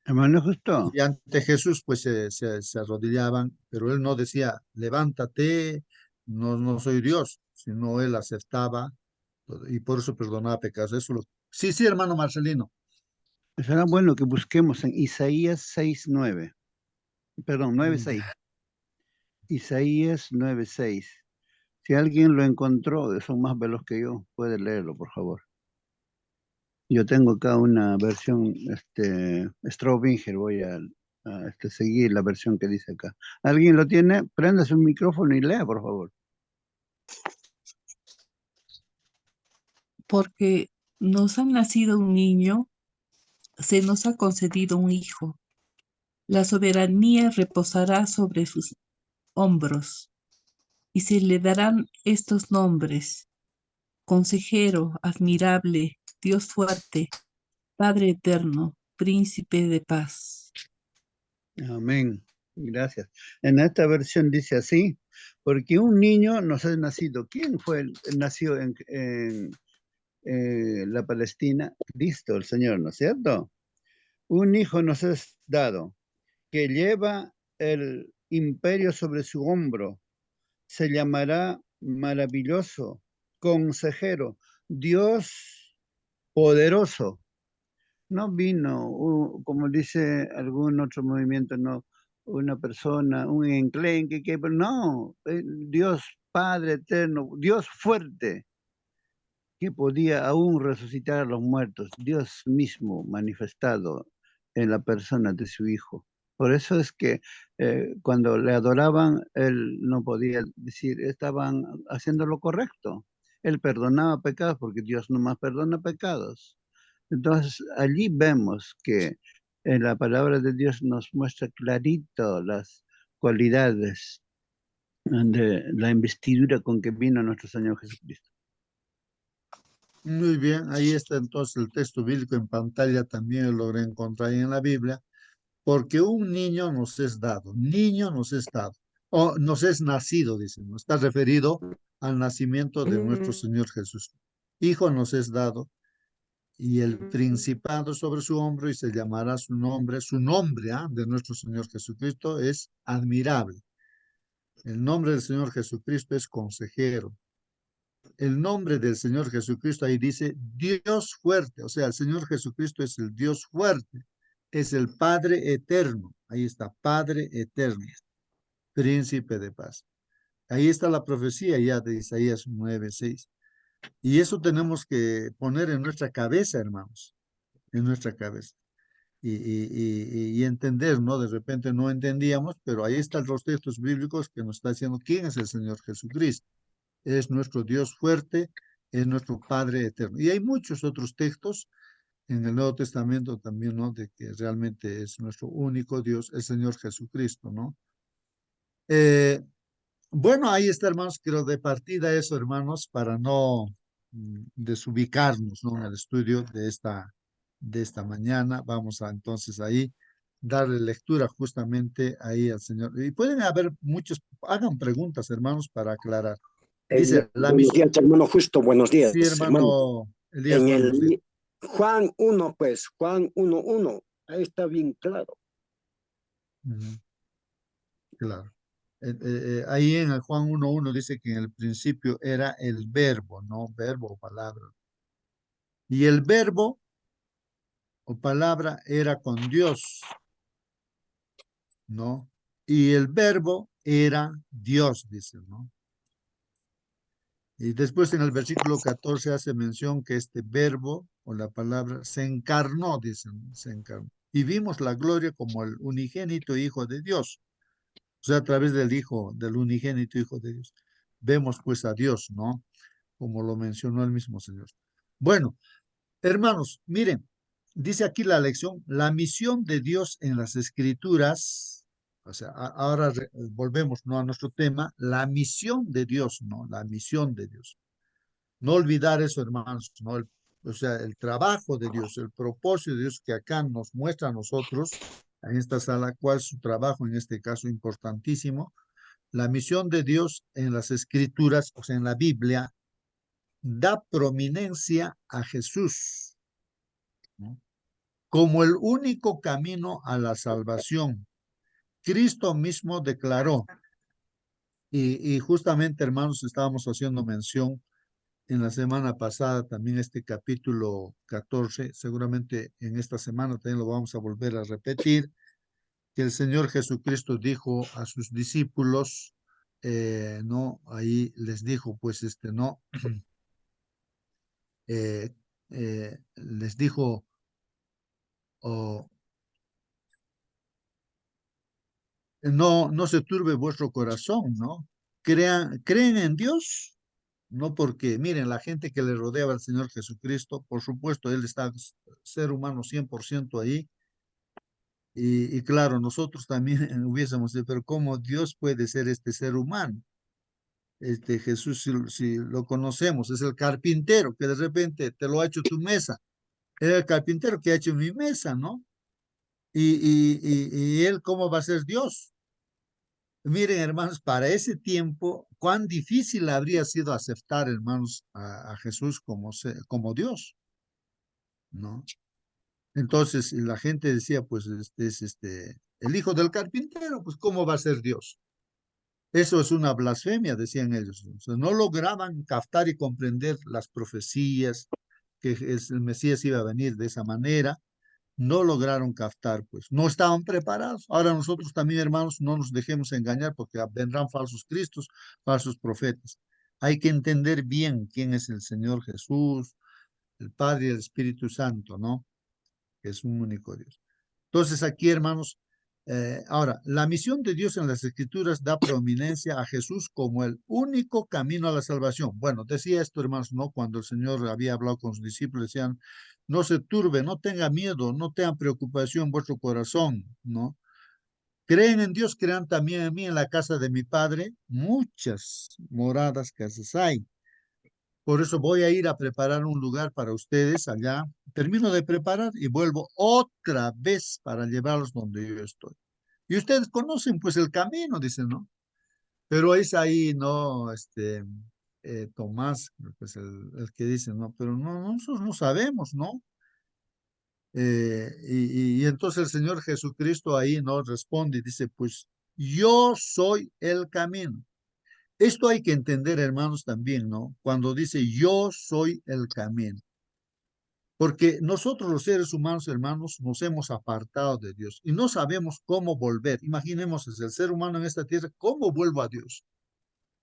Hermano Justo, Y ante Jesús, pues se arrodillaban, pero él no decía, levántate, no, no soy Dios, sino él aceptaba y por eso perdonaba pecados. Sí, sí, hermano Marcelino. será bueno que busquemos en Isaías 6:9. Perdón, 9:6. Ya. Isaías 9:6. Si alguien lo encontró, son más veloz que yo, puede leerlo, por favor. Yo tengo acá una versión, Straubinger, voy a seguir la versión que dice acá. ¿Alguien lo tiene? Prenda su micrófono y lea, por favor. Porque nos ha nacido un niño, se nos ha concedido un hijo. La soberanía reposará sobre sus hombros y se le darán estos nombres: Consejero, admirable, Dios fuerte, Padre eterno, Príncipe de paz. Amén. Gracias. En esta versión dice así, porque un niño nos ha nacido. ¿Quién nació en la Palestina? Cristo, el Señor, ¿no es cierto? Un hijo nos es dado, que lleva el imperio sobre su hombro. Se llamará maravilloso, consejero, Dios poderoso. No vino, como dice algún otro movimiento, no, una persona, un enclenque, pero no, Dios Padre eterno, Dios fuerte, que podía aún resucitar a los muertos, Dios mismo manifestado en la persona de su Hijo. Por eso es que cuando le adoraban, él no podía decir, estaban haciendo lo correcto. Él perdonaba pecados porque Dios nomás perdona pecados. Entonces, allí vemos que en la palabra de Dios nos muestra clarito las cualidades de la investidura con que vino nuestro Señor Jesucristo. Muy bien, ahí está entonces el texto bíblico en pantalla, también lo logré encontrar ahí en la Biblia, porque un niño nos es dado, niño nos es dado, o nos es nacido, dice, no está referido al nacimiento de nuestro Señor Jesús. Hijo nos es dado, y el principado sobre su hombro, y se llamará su nombre de nuestro Señor Jesucristo es admirable. El nombre del Señor Jesucristo es consejero. El nombre del Señor Jesucristo ahí dice Dios fuerte, o sea, el Señor Jesucristo es el Dios fuerte, es el Padre eterno, ahí está, Padre eterno, príncipe de paz. Ahí está la profecía ya de Isaías 9:6. Y eso tenemos que poner en nuestra cabeza, hermanos, en nuestra cabeza. Y entender, ¿no? De repente no entendíamos, pero ahí están los textos bíblicos que nos está diciendo quién es el Señor Jesucristo. Es nuestro Dios fuerte, es nuestro Padre eterno. Y hay muchos otros textos en el Nuevo Testamento también, ¿no? De que realmente es nuestro único Dios, el Señor Jesucristo, ¿no? Bueno, ahí está, hermanos, creo de partida eso, hermanos, para no desubicarnos, ¿no? En el estudio de esta mañana. Vamos a entonces ahí darle lectura justamente ahí al Señor. Y pueden haber muchos, hagan preguntas, hermanos, para aclarar. Dice, la buenos misión. días, hermano Justo, buenos días, Sí, hermano. hermano Elías, En buenos días. el Juan 1, pues, Juan 1:1, ahí está bien claro. Ujú, claro. Ahí en el Juan 1:1 dice que en el principio era el verbo, ¿no? Verbo o palabra. Y el verbo o palabra era con Dios, ¿no? Y el verbo era Dios, dice, ¿no? Y después en el versículo 14 hace mención que este verbo o la palabra se encarnó, dicen, se encarnó. Y vimos la gloria como el unigénito Hijo de Dios. O sea, a través del Hijo, del unigénito Hijo de Dios. Vemos pues a Dios, ¿no? Como lo mencionó el mismo Señor. Bueno, hermanos, miren, dice aquí la lección, la misión de Dios en las Escrituras, o sea, ahora volvemos, ¿no? A nuestro tema, la misión de Dios, ¿no? La misión de Dios. No olvidar eso, hermanos, ¿no? O sea, el trabajo de Dios, el propósito de Dios que acá nos muestra a nosotros, en esta sala, cuál es su trabajo, en este caso importantísimo. La misión de Dios en las Escrituras, o sea, en la Biblia, da prominencia a Jesús, ¿no? Como el único camino a la salvación. Cristo mismo declaró, y justamente, hermanos, estábamos haciendo mención en la semana pasada también este capítulo 14, seguramente en esta semana también lo vamos a volver a repetir, que el Señor Jesucristo dijo a sus discípulos, no, ahí les dijo, pues, no, les dijo, oh, no se turbe vuestro corazón, ¿no? Creen en Dios, no porque, miren, la gente que le rodeaba al Señor Jesucristo, por supuesto, Él está ser humano 100% ahí, y claro, nosotros también hubiésemos dicho, pero ¿cómo Dios puede ser este ser humano? Jesús, si lo conocemos, es el carpintero que de repente te lo ha hecho tu mesa, era el carpintero que ha hecho mi mesa, ¿no? Y Él, ¿cómo va a ser Dios? Miren, hermanos, para ese tiempo, cuán difícil habría sido aceptar, hermanos, a Jesús como Dios, ¿no? Entonces, la gente decía, pues, es el hijo del carpintero, pues, ¿cómo va a ser Dios? Eso es una blasfemia, decían ellos. O sea, no lograban captar y comprender las profecías que el Mesías iba a venir de esa manera. No lograron captar, pues, no estaban preparados. Ahora nosotros también, hermanos, no nos dejemos engañar porque vendrán falsos cristos, falsos profetas. Hay que entender bien quién es el Señor Jesús, el Padre y el Espíritu Santo, ¿no? Que es un único Dios. Entonces aquí, hermanos, Ahora, la misión de Dios en las Escrituras da prominencia a Jesús como el único camino a la salvación. Bueno, decía esto, hermanos, ¿no? Cuando el Señor había hablado con sus discípulos, decían, no se turbe, no tenga miedo, no tengan preocupación en vuestro corazón, ¿no? Creen en Dios, crean también en mí, en la casa de mi Padre, muchas moradas, casas hay. Por eso voy a ir a preparar un lugar para ustedes allá. Termino de preparar y vuelvo otra vez para llevarlos donde yo estoy. Y ustedes conocen pues el camino, dicen, ¿no? Pero es ahí, ¿no? Tomás, pues el que dice, ¿no? Pero no, nosotros no sabemos, ¿no? Y entonces el Señor Jesucristo ahí nos responde y dice, pues yo soy el camino. Esto hay que entender, hermanos, también, ¿no? Cuando dice yo soy el camino. Porque nosotros los seres humanos, hermanos, nos hemos apartado de Dios y no sabemos cómo volver. Imaginemos, es el ser humano en esta tierra, ¿cómo vuelvo a Dios?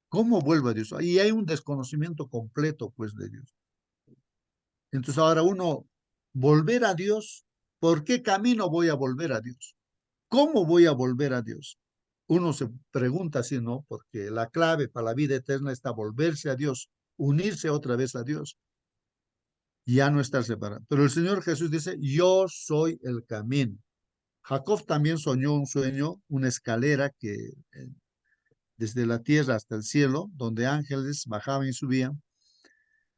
¿Cómo vuelvo a Dios? Y hay un desconocimiento completo, pues, de Dios. Entonces ahora uno, volver a Dios, ¿por qué camino voy a volver a Dios? ¿Cómo voy a volver a Dios? Uno se pregunta así, ¿no? Porque la clave para la vida eterna está volverse a Dios, unirse otra vez a Dios, y ya no estar separado. Pero el Señor Jesús dice, yo soy el camino. Jacob también soñó un sueño, una escalera que desde la tierra hasta el cielo, donde ángeles bajaban y subían.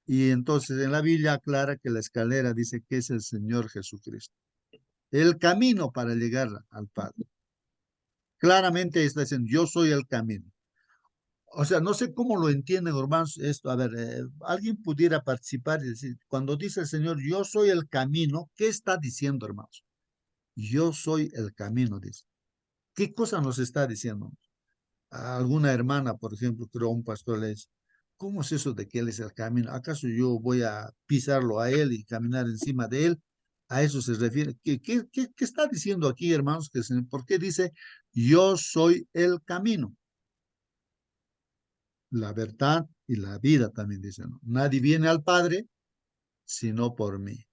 Y entonces en la Biblia aclara que la escalera dice que es el Señor Jesucristo. El camino para llegar al Padre. Claramente está diciendo, yo soy el camino. O sea, no sé cómo lo entienden, hermanos, esto. A ver, alguien pudiera participar y decir, cuando dice el Señor, yo soy el camino, ¿qué está diciendo, hermanos? Yo soy el camino, dice. ¿Qué cosa nos está diciendo? A alguna hermana, por ejemplo, creo un pastor le dice, ¿cómo es eso de que Él es el camino? ¿Acaso yo voy a pisarlo a Él y caminar encima de Él? A eso se refiere. ¿Qué está diciendo aquí, hermanos? ¿Por qué dice, yo soy el camino? La verdad y la vida también dice, ¿no? Nadie viene al Padre sino por mí.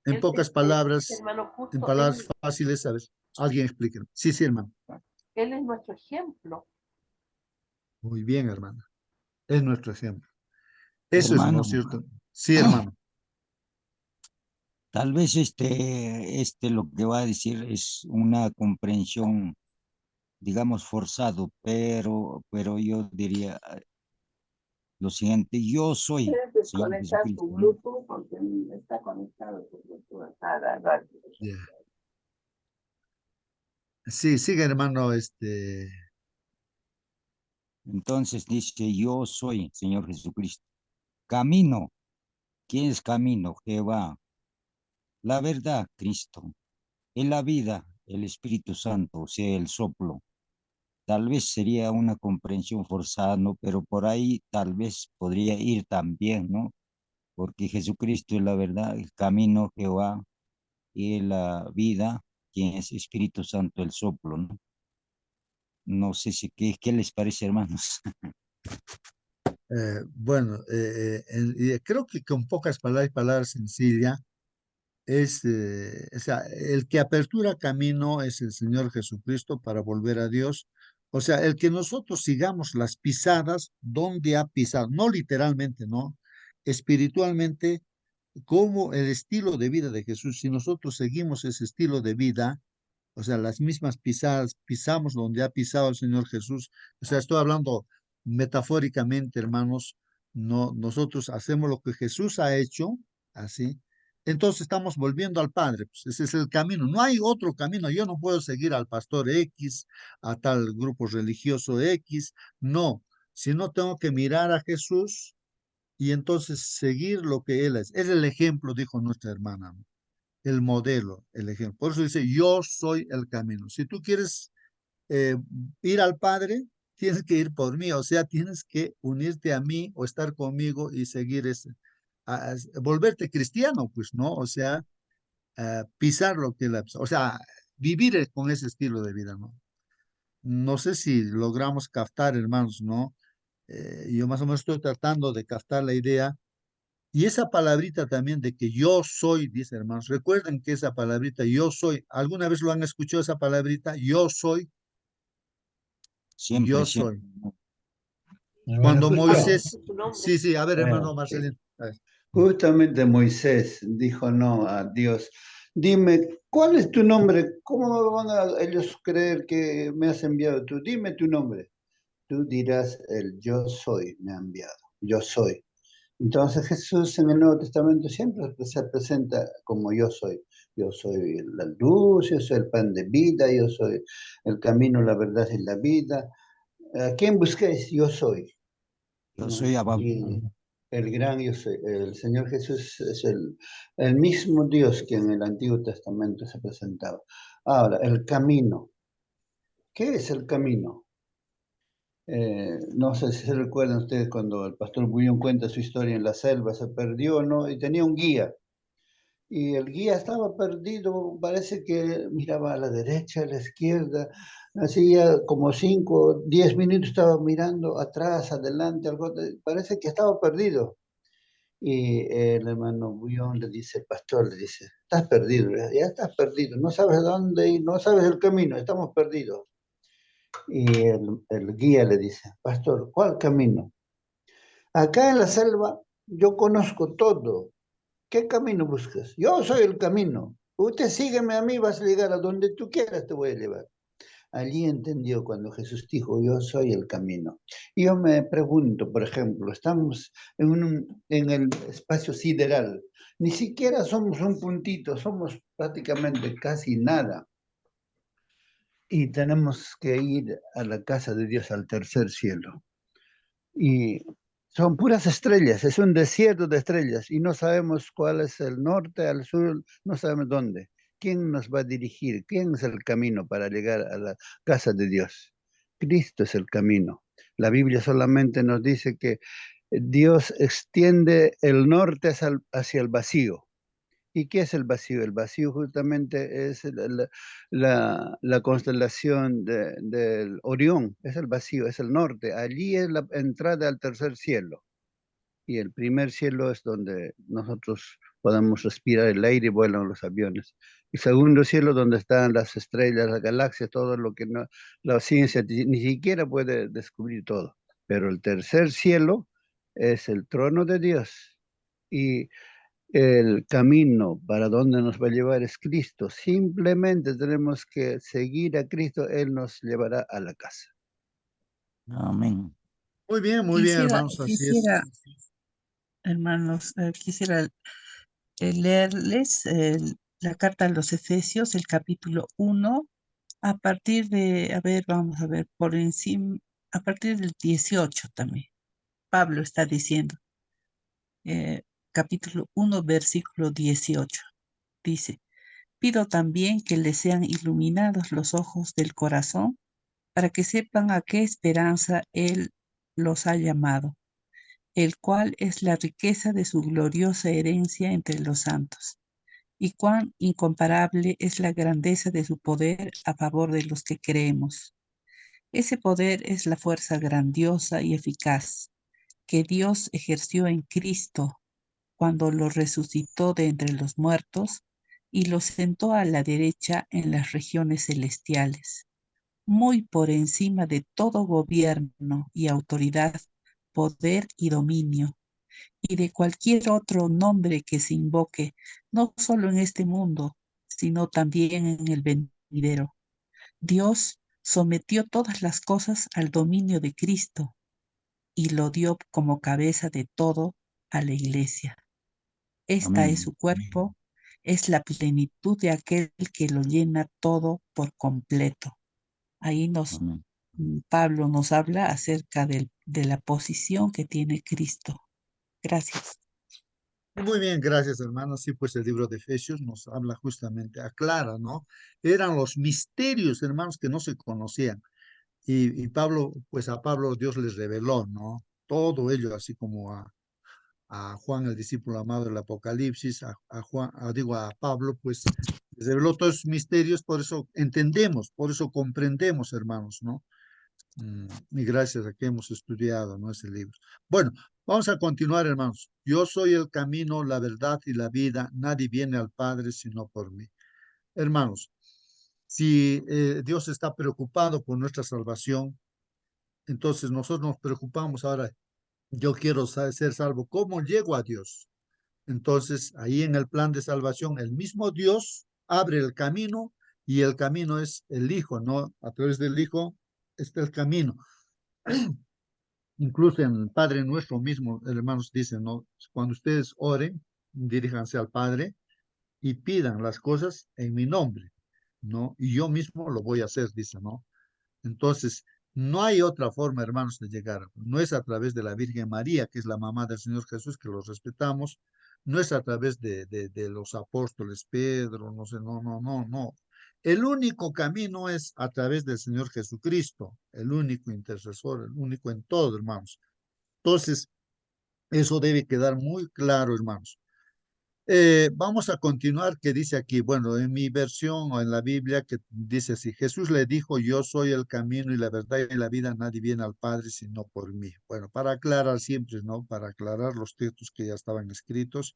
En pocas palabras, hermano, en justo palabras fáciles, ¿sabes? Alguien explique. Sí, sí, hermano. Él es nuestro ejemplo. Muy bien, hermana. Es nuestro ejemplo. Eso es, ¿no Hermano, es cierto? Sí, hermano. tal vez lo que va a decir es una comprensión, digamos, forzado, pero yo diría lo siguiente, yo soy Puedes Señor desconectar Jesucristo, tu ¿no? Bluetooth porque está conectado tu Bluetooth a la radio. Yeah. Sí, sigue, hermano. Entonces dice, yo soy Señor Jesucristo. Camino, ¿quién es camino? Jehová. La verdad, Cristo. En la vida, el Espíritu Santo, o sea, el soplo. Tal vez sería una comprensión forzada, ¿no? Pero por ahí tal vez podría ir también, ¿no? Porque Jesucristo es la verdad, el camino, Jehová, y la vida, quien es Espíritu Santo, el soplo, ¿no? No sé si, ¿qué les parece, hermanos? Bueno, y creo que con pocas palabras, palabras sencillas, o sea, el que apertura camino es el Señor Jesucristo para volver a Dios. O sea, el que nosotros sigamos las pisadas donde ha pisado, no literalmente, ¿no? Espiritualmente, como el estilo de vida de Jesús. Si nosotros seguimos ese estilo de vida, o sea, las mismas pisadas, pisamos donde ha pisado el Señor Jesús. O sea, estoy hablando metafóricamente, hermanos. No, nosotros hacemos lo que Jesús ha hecho, así. Entonces estamos volviendo al Padre. Pues ese es el camino. No hay otro camino. Yo no puedo seguir al pastor X, a tal grupo religioso X. No, sino tengo que mirar a Jesús y entonces seguir lo que Él es. Es el ejemplo, dijo nuestra hermana, ¿no? El modelo, el ejemplo. Por eso dice, yo soy el camino. Si tú quieres eh, ir al Padre, tienes que ir por mí, o sea, tienes que unirte a mí o estar conmigo y seguir volverte cristiano, pues, ¿no? O sea, pisar lo que la, o sea, vivir con ese estilo de vida, ¿no? No sé si logramos captar, hermanos, ¿no? Yo más o menos estoy tratando de captar la idea Y esa palabrita también de que yo soy, dice hermanos, recuerden que esa palabrita yo soy, ¿alguna vez lo han escuchado esa palabrita? Yo soy, Siempre, yo siempre. soy. Hermano, Cuando Moisés, su nombre. sí, sí, a ver, hermano sí. Marcelino. A ver. Justamente Moisés dijo no a Dios. Dime, ¿cuál es tu nombre? ¿Cómo me van a ellos creer que me has enviado tú? Dime tu nombre. Tú dirás el yo soy me ha enviado. Yo soy. Entonces Jesús en el Nuevo Testamento siempre se presenta como yo soy. Yo soy la luz, yo soy el pan de vida, yo soy el camino, la verdad y la vida. ¿A quién busquéis? Yo soy. Yo ¿No? soy Abba. Y el gran yo soy, el Señor Jesús es el mismo Dios que en el Antiguo Testamento se presentaba. Ahora, el camino. ¿Qué es el camino? No sé si se recuerdan ustedes cuando el pastor Bullón cuenta su historia en la selva, se perdió, ¿no? Y tenía un guía. Y el guía estaba perdido, parece que miraba a la derecha, a la izquierda, hacía como 5, 10 minutos estaba mirando atrás, adelante, algo, parece que estaba perdido. Y el hermano Bullón le dice, pastor, le dice, estás perdido, ya estás perdido, no sabes dónde ir, no sabes el camino, estamos perdidos. Y el guía le dice, pastor, ¿cuál camino? Acá en la selva yo conozco todo. ¿Qué camino buscas? Yo soy el camino. Usted sígueme a mí, vas a llegar a donde tú quieras, te voy a llevar. Allí entendió cuando Jesús dijo, yo soy el camino. Y yo me pregunto, por ejemplo, estamos en el espacio sideral. Ni siquiera somos un puntito, somos prácticamente casi nada. Y tenemos que ir a la casa de Dios, al tercer cielo. Y son puras estrellas, es un desierto de estrellas y no sabemos cuál es el norte, al sur, no sabemos dónde. ¿Quién nos va a dirigir? ¿Quién es el camino para llegar a la casa de Dios? Cristo es el camino. La Biblia solamente nos dice que Dios extiende el norte hacia el vacío. ¿Y qué es el vacío? El vacío justamente es la constelación del Orión, es el vacío, es el norte. Allí es la entrada al tercer cielo. Y el primer cielo es donde nosotros podemos respirar el aire y vuelan los aviones. El segundo cielo donde están las estrellas, las galaxias, todo lo que no, la ciencia ni siquiera puede descubrir todo. Pero el tercer cielo es el trono de Dios. Y el camino para donde nos va a llevar es Cristo. Simplemente tenemos que seguir a Cristo. Él nos llevará a la casa. Amén. Muy bien, Quisiera, hermanos, así es. quisiera, hermanos, quisiera leerles la carta a los Efesios, el capítulo 1, a partir de, a ver, vamos a ver, por encima, a partir del 18 también. Pablo está diciendo, capítulo 1, versículo 18. Dice, pido también que les sean iluminados los ojos del corazón para que sepan a qué esperanza Él los ha llamado, el cual es la riqueza de su gloriosa herencia entre los santos, y cuán incomparable es la grandeza de su poder a favor de los que creemos. Ese poder es la fuerza grandiosa y eficaz que Dios ejerció en Cristo cuando lo resucitó de entre los muertos y lo sentó a la derecha en las regiones celestiales, muy por encima de todo gobierno y autoridad, poder y dominio, y de cualquier otro nombre que se invoque, no solo en este mundo, sino también en el venidero. Dios sometió todas las cosas al dominio de Cristo y lo dio como cabeza de todo a la iglesia. Esta es Amén. su cuerpo, es la plenitud de aquel que lo llena todo por completo. Ahí Amén. Pablo nos habla acerca de la posición que tiene Cristo. Gracias. Muy bien, gracias, hermanos. Sí, pues el libro de Efesios nos habla justamente, aclara, ¿no? Eran los misterios, hermanos, que no se conocían. Y Pablo, pues a Pablo Dios les reveló, ¿no? Todo ello, así como a Juan, el discípulo amado del Apocalipsis, a Juan, digo a Pablo, pues les reveló todos esos misterios, por eso entendemos, por eso comprendemos, hermanos, ¿no? Y gracias a que hemos estudiado, ¿no?, ese libro. Bueno, vamos a continuar, hermanos. Yo soy el camino, la verdad y la vida. Nadie viene al Padre sino por mí. Hermanos, si Dios está preocupado por nuestra salvación, entonces nosotros nos preocupamos ahora. Yo quiero ser salvo. ¿Cómo llego a Dios? Entonces, ahí en el plan de salvación, el mismo Dios abre el camino y el camino es el Hijo, ¿no? A través del Hijo está el camino. Incluso en el Padre Nuestro mismo, hermanos, dicen, ¿no? Cuando ustedes oren, diríjanse al Padre y pidan las cosas en mi nombre, ¿no? Y yo mismo lo voy a hacer, dice, ¿no? Entonces, no hay otra forma, hermanos, de llegar. No es a través de la Virgen María, que es la mamá del Señor Jesús, que los respetamos. No es a través de los apóstoles, Pedro, no sé, no, no, no, no. El único camino es a través del Señor Jesucristo, el único intercesor, el único en todo, hermanos. Entonces, eso debe quedar muy claro, hermanos. Vamos a continuar, que dice aquí, bueno, en mi versión o en la Biblia, que dice así: Jesús le dijo, yo soy el camino y la verdad y la vida, nadie viene al Padre sino por mí. Bueno, para aclarar siempre, ¿no? Para aclarar los textos que ya estaban escritos,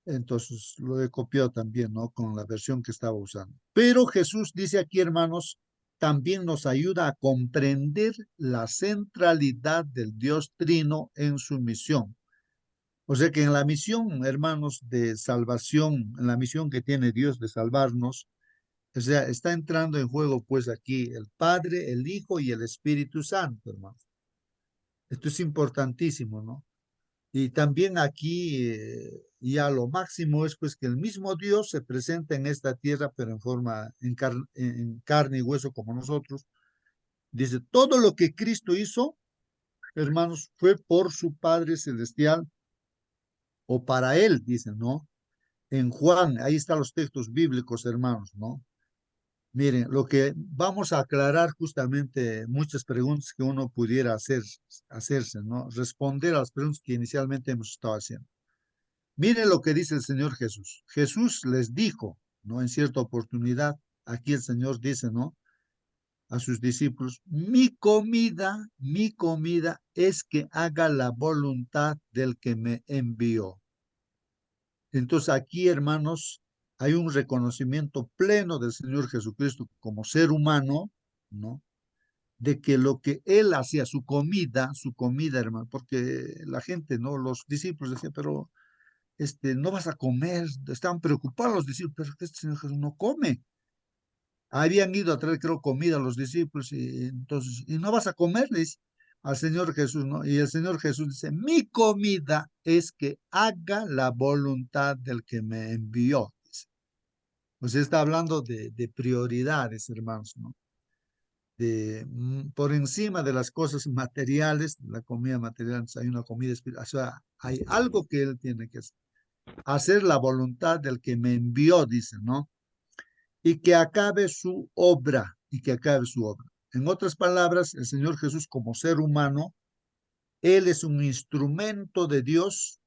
entonces lo he copiado también, ¿no? Con la versión que estaba usando. Pero Jesús dice aquí, hermanos, también nos ayuda a comprender la centralidad del Dios Trino en su misión. O sea que en la misión, hermanos, de salvación, en la misión que tiene Dios de salvarnos, o sea, está entrando en juego pues aquí el Padre, el Hijo y el Espíritu Santo, hermanos. Esto es importantísimo, ¿no? Y también aquí ya lo máximo es pues que el mismo Dios se presenta en esta tierra, pero en forma, en carne y hueso como nosotros. Dice, todo lo que Cristo hizo, hermanos, fue por su Padre Celestial o para Él, dicen, ¿no? En Juan, ahí están los textos bíblicos, hermanos, ¿no? Miren, lo que vamos a aclarar justamente muchas preguntas que uno pudiera hacerse, ¿no? Responder a las preguntas que inicialmente hemos estado haciendo. Miren lo que dice el Señor Jesús. Jesús les dijo, ¿no? En cierta oportunidad, aquí el Señor dice, ¿no?, a sus discípulos, mi comida es que haga la voluntad del que me envió. Entonces aquí, hermanos, hay un reconocimiento pleno del Señor Jesucristo como ser humano, ¿no? De que lo que Él hacía, su comida, hermano, porque la gente, ¿no? Los discípulos decían, pero no vas a comer, estaban preocupados los discípulos, pero que este Señor Jesús no come. Habían ido a traer, creo, comida a los discípulos, y entonces, y no vas a comerles al Señor Jesús, ¿no? Y el Señor Jesús dice, mi comida es que haga la voluntad del que me envió. Dice. Pues está hablando de prioridades, hermanos, ¿no? Por encima de las cosas materiales, la comida material, hay una comida espiritual, o sea, hay algo que él tiene que hacer la voluntad del que me envió, dice, ¿no? Y que acabe su obra, En otras palabras, el Señor Jesús como ser humano, Él es un instrumento de Dios,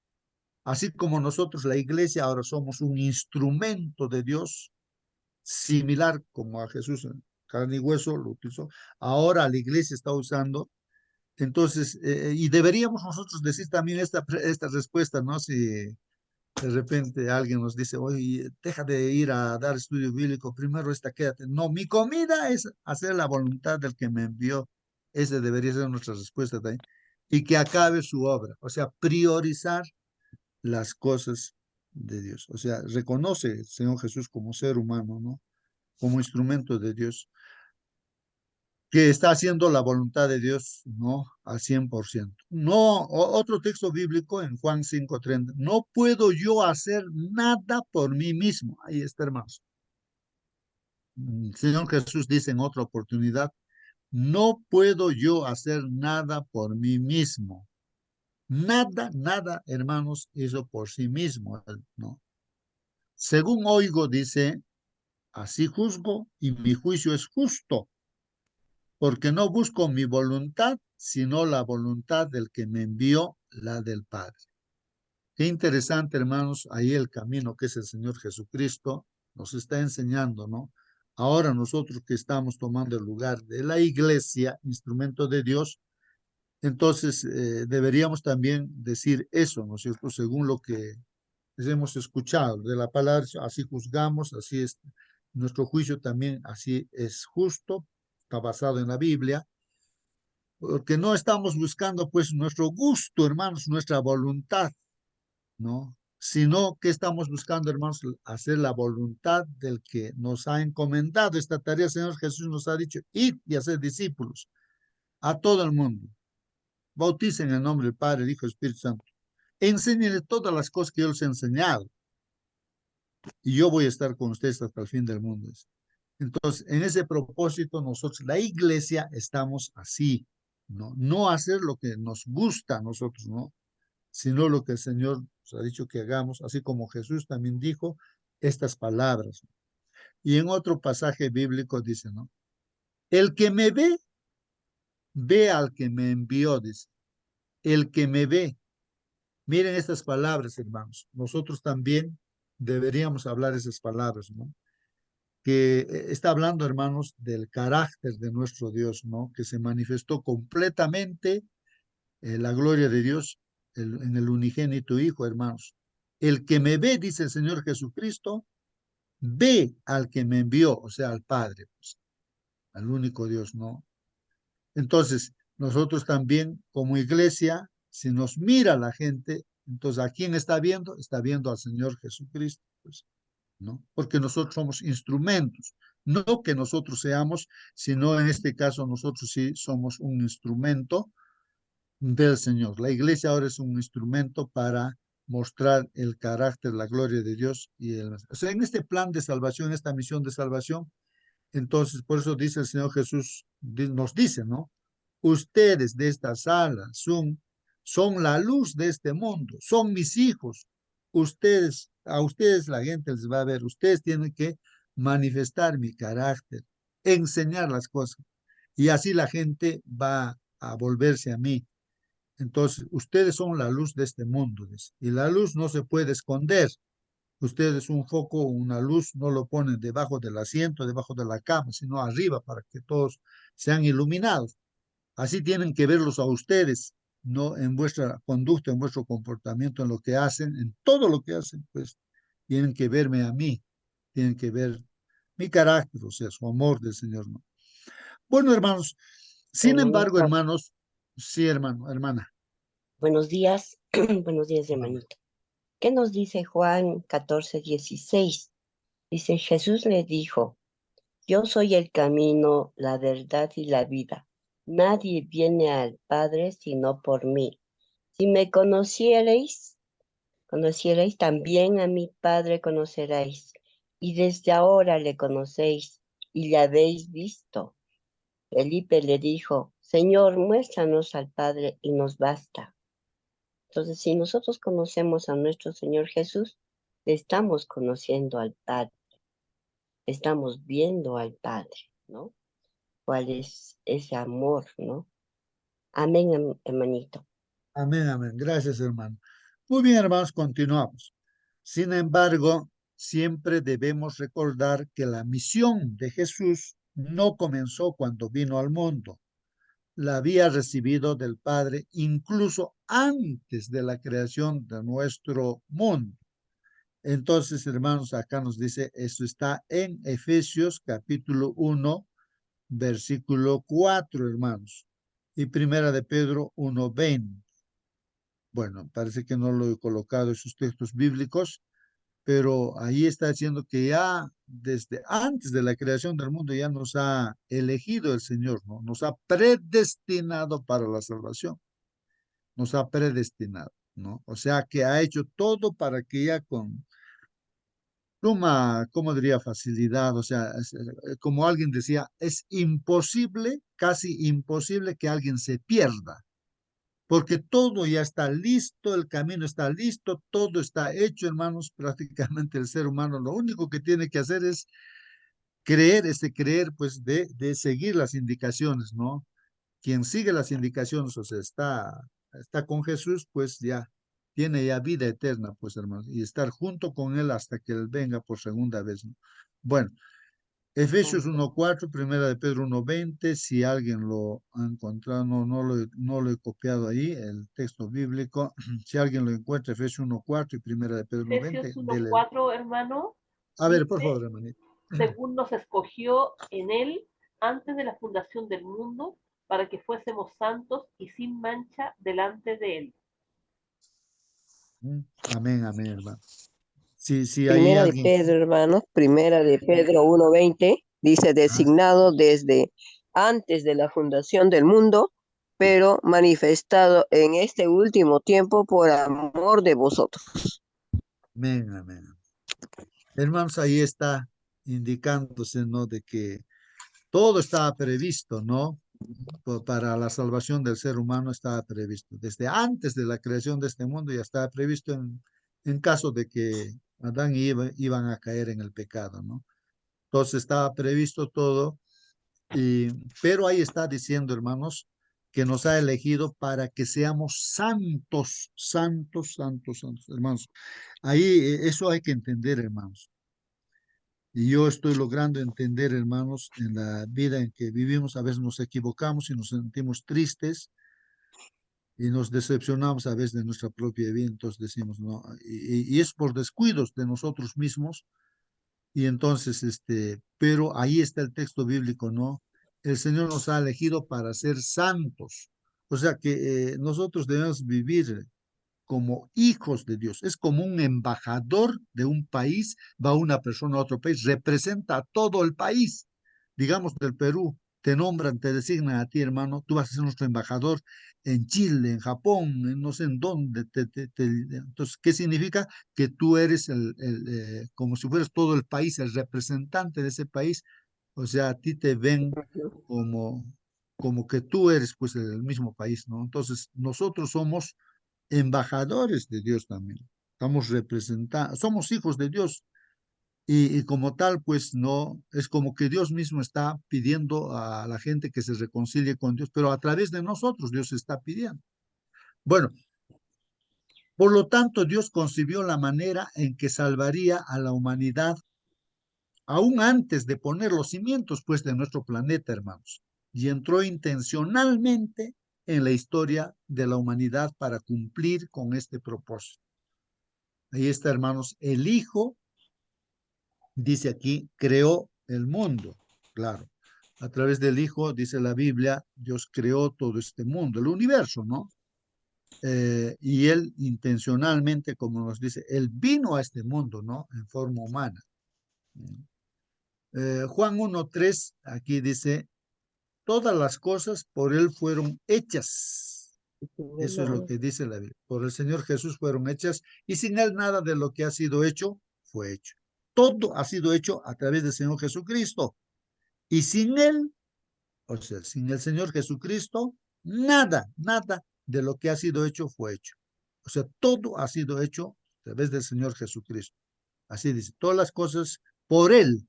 así como nosotros, la iglesia, ahora somos un instrumento de Dios, similar como a Jesús en carne y hueso lo utilizó. Ahora la iglesia está usando. Entonces, y deberíamos nosotros decir también esta respuesta, ¿no? Si de repente alguien nos dice, oye, deja de ir a dar estudio bíblico, primero quédate. No, mi comida es hacer la voluntad del que me envió. Esa debería ser nuestra respuesta también. Y que acabe su obra. O sea, priorizar las cosas de Dios. O sea, reconoce el Señor Jesús como ser humano, ¿no? Como instrumento de Dios, que está haciendo la voluntad de Dios, ¿no? Al 100%. No, otro texto bíblico en Juan 5:30. No puedo yo hacer nada por mí mismo. Ahí está, hermanos. El Señor Jesús dice en otra oportunidad, no puedo yo hacer nada por mí mismo. Nada, hermanos, hizo por sí mismo, ¿no? Según oigo, dice, así juzgo y mi juicio es justo, porque no busco mi voluntad, sino la voluntad del que me envió, la del Padre. Qué interesante, hermanos, ahí el camino que es el Señor Jesucristo nos está enseñando, ¿no? Ahora nosotros que estamos tomando el lugar de la iglesia, instrumento de Dios, entonces deberíamos también decir eso, ¿no es cierto? Según lo que hemos escuchado de la palabra, así juzgamos, así es nuestro juicio también, así es justo, está basado en la Biblia, porque no estamos buscando pues nuestro gusto, hermanos, nuestra voluntad, ¿no? Sino que estamos buscando, hermanos, hacer la voluntad del que nos ha encomendado esta tarea. El Señor Jesús nos ha dicho, id y hacer discípulos a todo el mundo. Bauticen en el nombre del Padre, del Hijo y del Espíritu Santo. Enséñenle todas las cosas que yo les he enseñado. Y yo voy a estar con ustedes hasta el fin del mundo. Entonces, en ese propósito, nosotros, la iglesia, estamos así, ¿no? No hacer lo que nos gusta a nosotros, ¿no? Sino lo que el Señor nos ha dicho que hagamos, así como Jesús también dijo estas palabras. Y en otro pasaje bíblico dice, ¿no? El que me ve, ve al que me envió, dice. El que me ve. Miren estas palabras, hermanos. Nosotros también deberíamos hablar esas palabras, ¿no? Que está hablando, hermanos, del carácter de nuestro Dios, ¿no? Que se manifestó completamente la gloria de Dios en el unigénito Hijo, hermanos. El que me ve, dice el Señor Jesucristo, ve al que me envió, o sea, al Padre, pues, al único Dios, ¿no? Entonces, nosotros también, como iglesia, si nos mira la gente, entonces, ¿a quién está viendo? Está viendo al Señor Jesucristo, pues, ¿no? Porque nosotros somos instrumentos, no que nosotros seamos, sino en este caso nosotros sí somos un instrumento del Señor. La iglesia ahora es un instrumento para mostrar el carácter, la gloria de Dios o sea, en este plan de salvación, esta misión de salvación, entonces por eso dice el Señor Jesús, nos dice, ¿no? Ustedes de esta sala son la luz de este mundo, son mis hijos. A ustedes la gente les va a ver, ustedes tienen que manifestar mi carácter, enseñar las cosas. Y así la gente va a volverse a mí. Entonces, ustedes son la luz de este mundo, dice, y la luz no se puede esconder. Ustedes un foco, una luz, no lo ponen debajo del asiento, debajo de la cama, sino arriba para que todos sean iluminados. Así tienen que verlos a ustedes, no en vuestra conducta, en vuestro comportamiento, en lo que hacen, en todo lo que hacen, pues tienen que verme a mí, tienen que ver mi carácter, o sea, su amor del Señor, ¿no? Bueno, hermanos, sin embargo, Hermanito, hermanos, sí, hermano, hermana. buenos días, buenos días, Hermana. hermanito. ¿Qué nos dice Juan 14:16? Dice, Jesús le dijo, yo soy el camino, la verdad y la vida. Nadie viene al Padre sino por mí. Si me conocierais también a mi Padre conoceréis. Y desde ahora le conocéis y le habéis visto. Felipe le dijo, Señor, muéstranos al Padre y nos basta. Entonces, si nosotros conocemos a nuestro Señor Jesús, le estamos conociendo al Padre, estamos viendo al Padre, ¿no? ¿Cuál es ese amor, no? Amén, hermanito. Amén, amén. Gracias, hermano. Muy bien, hermanos, continuamos. Sin embargo, siempre debemos recordar que la misión de Jesús no comenzó cuando vino al mundo. La había recibido del Padre incluso antes de la creación de nuestro mundo. Entonces, hermanos, acá nos dice, esto está en Efesios capítulo 1, versículo 4, hermanos, y primera de Pedro 1:20. Bueno, parece que no lo he colocado en sus textos bíblicos, pero ahí está diciendo que ya desde antes de la creación del mundo ya nos ha elegido el Señor, ¿no? Nos ha predestinado para la salvación, nos ha predestinado, ¿no? O sea que ha hecho todo para que ya con suma, ¿cómo diría? Facilidad, o sea, como alguien decía, es imposible, casi imposible que alguien se pierda, porque todo ya está listo, el camino está listo, todo está hecho, hermanos, prácticamente el ser humano lo único que tiene que hacer es creer, creer, pues, de seguir las indicaciones, ¿no? Quien sigue las indicaciones, o sea, está con Jesús, pues ya tiene ya vida eterna, pues, hermanos, y estar junto con Él hasta que Él venga por segunda vez, ¿no? Bueno, Efesios 1:4, Primera de Pedro 1:20, si alguien lo ha encontrado, no lo he copiado ahí, el texto bíblico. Si alguien lo encuentra, Efesios 1:4 y Primera de Pedro Efesios 1:20, dele. 1:4, hermano, A ver, por dice, favor, hermanito. según nos escogió en él antes de la fundación del mundo, para que fuésemos santos y sin mancha delante de él. Amén, amén, hermano. Si hay Primera de alguien. Pedro, hermanos, Primera de Pedro 1:20, dice, designado desde antes de la fundación del mundo, pero manifestado en este último tiempo por amor de vosotros. Amén, amén. Hermanos, ahí está indicándose, ¿no? De que todo estaba previsto, ¿no? Para la salvación del ser humano estaba previsto. Desde antes de la creación de este mundo ya estaba previsto en caso de que Adán y Eva iban a caer en el pecado, ¿no? Entonces estaba previsto todo, pero ahí está diciendo, hermanos, que nos ha elegido para que seamos santos, santos, santos, santos, hermanos. Ahí eso hay que entender, hermanos. Y yo estoy logrando entender, hermanos, en la vida en que vivimos, a veces nos equivocamos y nos sentimos tristes y nos decepcionamos a veces de nuestra propia vida, entonces decimos, no, y es por descuidos de nosotros mismos, y entonces, pero ahí está el texto bíblico, ¿no? El Señor nos ha elegido para ser santos, o sea que nosotros debemos vivir como hijos de Dios. Es como un embajador de un país, va una persona a otro país, representa a todo el país, digamos del Perú, te nombran, te designan a ti, hermano, tú vas a ser nuestro embajador en Chile, en Japón, en no sé en dónde. Entonces, ¿qué significa? Que tú eres como si fueras todo el país, el representante de ese país, o sea, a ti te ven como, como que tú eres pues el mismo país, ¿no? Entonces, nosotros somos embajadores de Dios también. Estamos representando, somos hijos de Dios y como tal, pues no, es como que Dios mismo está pidiendo a la gente que se reconcilie con Dios, pero a través de nosotros Dios está pidiendo. Bueno, por lo tanto, Dios concibió la manera en que salvaría a la humanidad aún antes de poner los cimientos, pues, de nuestro planeta, hermanos, y entró intencionalmente en la historia de la humanidad para cumplir con este propósito. Ahí está, hermanos, el Hijo, dice aquí, creó el mundo, claro. A través del Hijo, dice la Biblia, Dios creó todo este mundo, el universo, ¿no? Y Él intencionalmente, como nos dice, Él vino a este mundo, ¿no? En forma humana. Juan 1:3, aquí dice, todas las cosas por Él fueron hechas. Eso es lo que dice la Biblia. Por el Señor Jesús fueron hechas y sin Él nada de lo que ha sido hecho fue hecho. Todo ha sido hecho a través del Señor Jesucristo. Y sin Él, o sea, sin el Señor Jesucristo, nada, nada de lo que ha sido hecho fue hecho. O sea, todo ha sido hecho a través del Señor Jesucristo. Así dice, todas las cosas por Él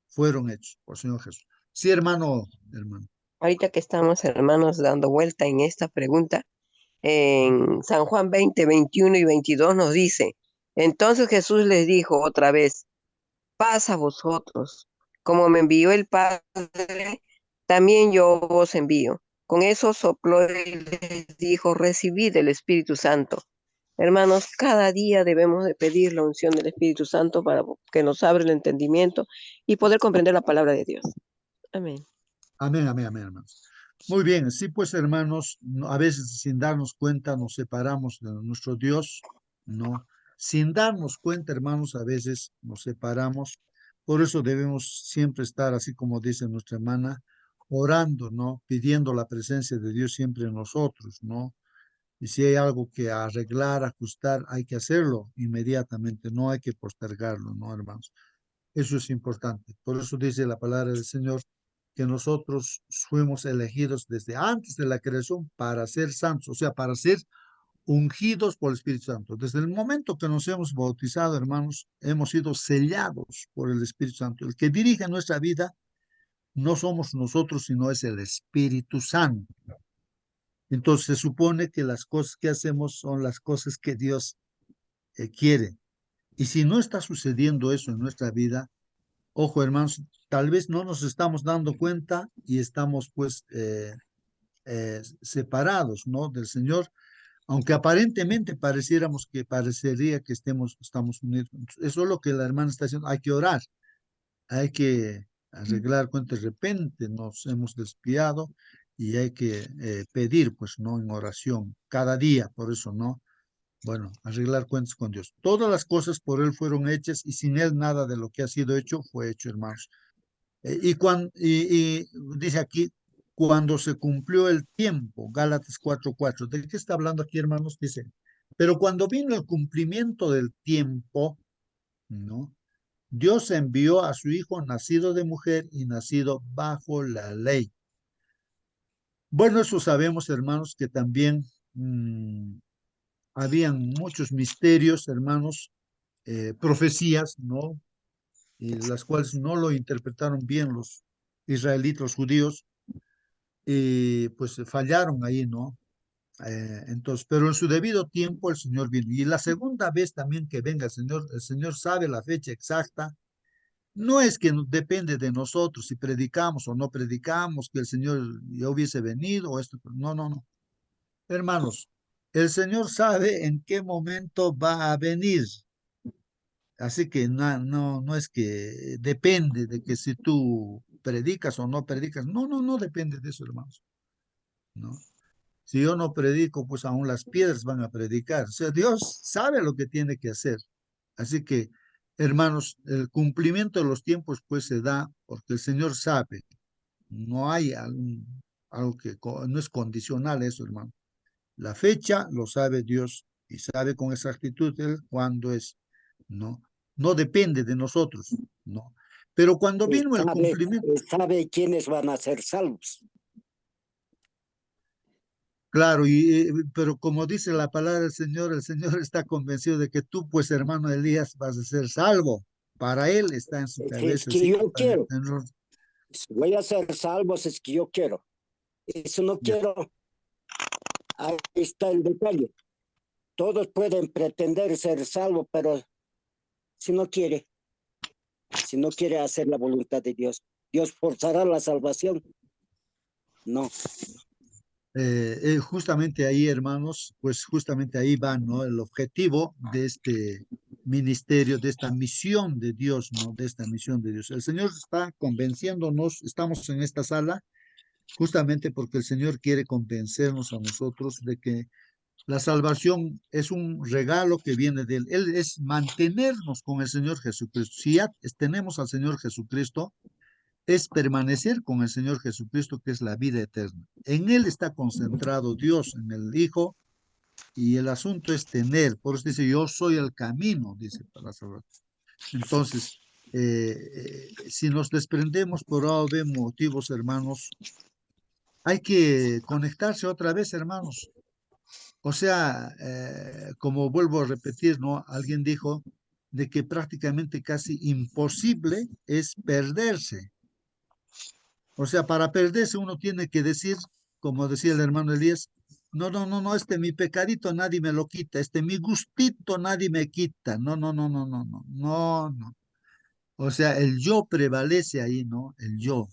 fueron hechas, por el Señor Jesús. Sí, hermano, hermano. Ahorita que estamos, hermanos, dando vuelta en esta pregunta, en San Juan 20, 21 y 22 nos dice, entonces Jesús les dijo otra vez, paz a vosotros, como me envió el Padre, también yo os envío. Con eso sopló y les dijo, recibid el Espíritu Santo. Hermanos, cada día debemos de pedir la unción del Espíritu Santo para que nos abra el entendimiento y poder comprender la palabra de Dios. Amén. Amén, amén, amén, hermanos. Muy bien, sí, pues, hermanos, a veces sin darnos cuenta nos separamos de nuestro Dios, ¿no? Sin darnos cuenta, hermanos, a veces nos separamos. Por eso debemos siempre estar, así como dice nuestra hermana, orando, ¿no? Pidiendo la presencia de Dios siempre en nosotros, ¿no? Y si hay algo que arreglar, ajustar, hay que hacerlo inmediatamente, no hay que postergarlo, ¿no, hermanos? Eso es importante. Por eso dice la palabra del Señor que nosotros fuimos elegidos desde antes de la creación para ser santos, o sea, para ser ungidos por el Espíritu Santo. Desde el momento que nos hemos bautizado, hermanos, hemos sido sellados por el Espíritu Santo. El que dirige nuestra vida no somos nosotros, sino es el Espíritu Santo. Entonces se supone que las cosas que hacemos son las cosas que Dios quiere. Y si no está sucediendo eso en nuestra vida, ojo hermanos, tal vez no nos estamos dando cuenta y estamos pues separados, ¿no? Del Señor, aunque aparentemente parecería que estamos unidos. Eso es lo que la hermana está diciendo, hay que orar, hay que arreglar cuentas. De repente nos hemos desviado y hay que pedir, pues, ¿no? En oración, cada día, por eso, ¿no? Bueno, arreglar cuentas con Dios. Todas las cosas por Él fueron hechas y sin Él nada de lo que ha sido hecho fue hecho, hermanos. Y dice aquí, cuando se cumplió el tiempo, Gálatas 4:4. ¿De qué está hablando aquí, hermanos? Dice, pero cuando vino el cumplimiento del tiempo, ¿no? Dios envió a su Hijo nacido de mujer y nacido bajo la ley. Bueno, eso sabemos, hermanos, que también habían muchos misterios, hermanos, profecías, ¿no? Y las cuales no lo interpretaron bien los israelitas, los judíos, y pues fallaron ahí, ¿no? Entonces, pero en su debido tiempo el Señor vino. Y la segunda vez también que venga el Señor sabe la fecha exacta. No es que depende de nosotros si predicamos o no predicamos, que el Señor ya hubiese venido o esto. No, no, no. Hermanos, el Señor sabe en qué momento va a venir. Así que no es que depende de que si tú predicas o no predicas. No, no, no depende de eso, hermanos. ¿No? Si yo no predico, pues aún las piedras van a predicar. O sea, Dios sabe lo que tiene que hacer. Así que, hermanos, el cumplimiento de los tiempos pues se da porque el Señor sabe. No hay algo que no es condicional eso, hermano. La fecha lo sabe Dios y sabe con exactitud Él cuándo es, ¿no? No depende de nosotros, ¿no? Pero cuando vino el cumplimiento. Sabe quiénes van a ser salvos. Claro, pero como dice la palabra del Señor, el Señor está convencido de que tú, pues hermano Elías, vas a ser salvo. Para Él está en su Es cabeza. que ¿Sí? yo quiero. Voy a ser salvo si es que yo quiero. Eso no quiero. Ahí está el detalle. Todos pueden pretender ser salvos, pero si no quiere hacer la voluntad de Dios, ¿Dios forzará la salvación? No. Justamente ahí, hermanos, pues justamente ahí va, ¿no? El objetivo de este ministerio, de esta misión de Dios, ¿no? De esta misión de Dios. El Señor está convenciéndonos, estamos en esta sala, justamente porque el Señor quiere convencernos a nosotros de que la salvación es un regalo que viene de Él. Él es mantenernos con el Señor Jesucristo. Si ya tenemos al Señor Jesucristo, es permanecer con el Señor Jesucristo, que es la vida eterna. En Él está concentrado Dios, en el Hijo, y el asunto es tener. Por eso dice, yo soy el camino, dice para salvar. Entonces, si nos desprendemos por A o B motivos, hermanos, hay que conectarse otra vez, hermanos. O sea, como vuelvo a repetir, ¿no? Alguien dijo de que prácticamente casi imposible es perderse. O sea, para perderse uno tiene que decir, como decía el hermano Elías, no, no, no, no, mi pecadito nadie me lo quita, mi gustito nadie me quita. No, no, no, no, no, no, no, no. O sea, el yo prevalece ahí, ¿no? El yo.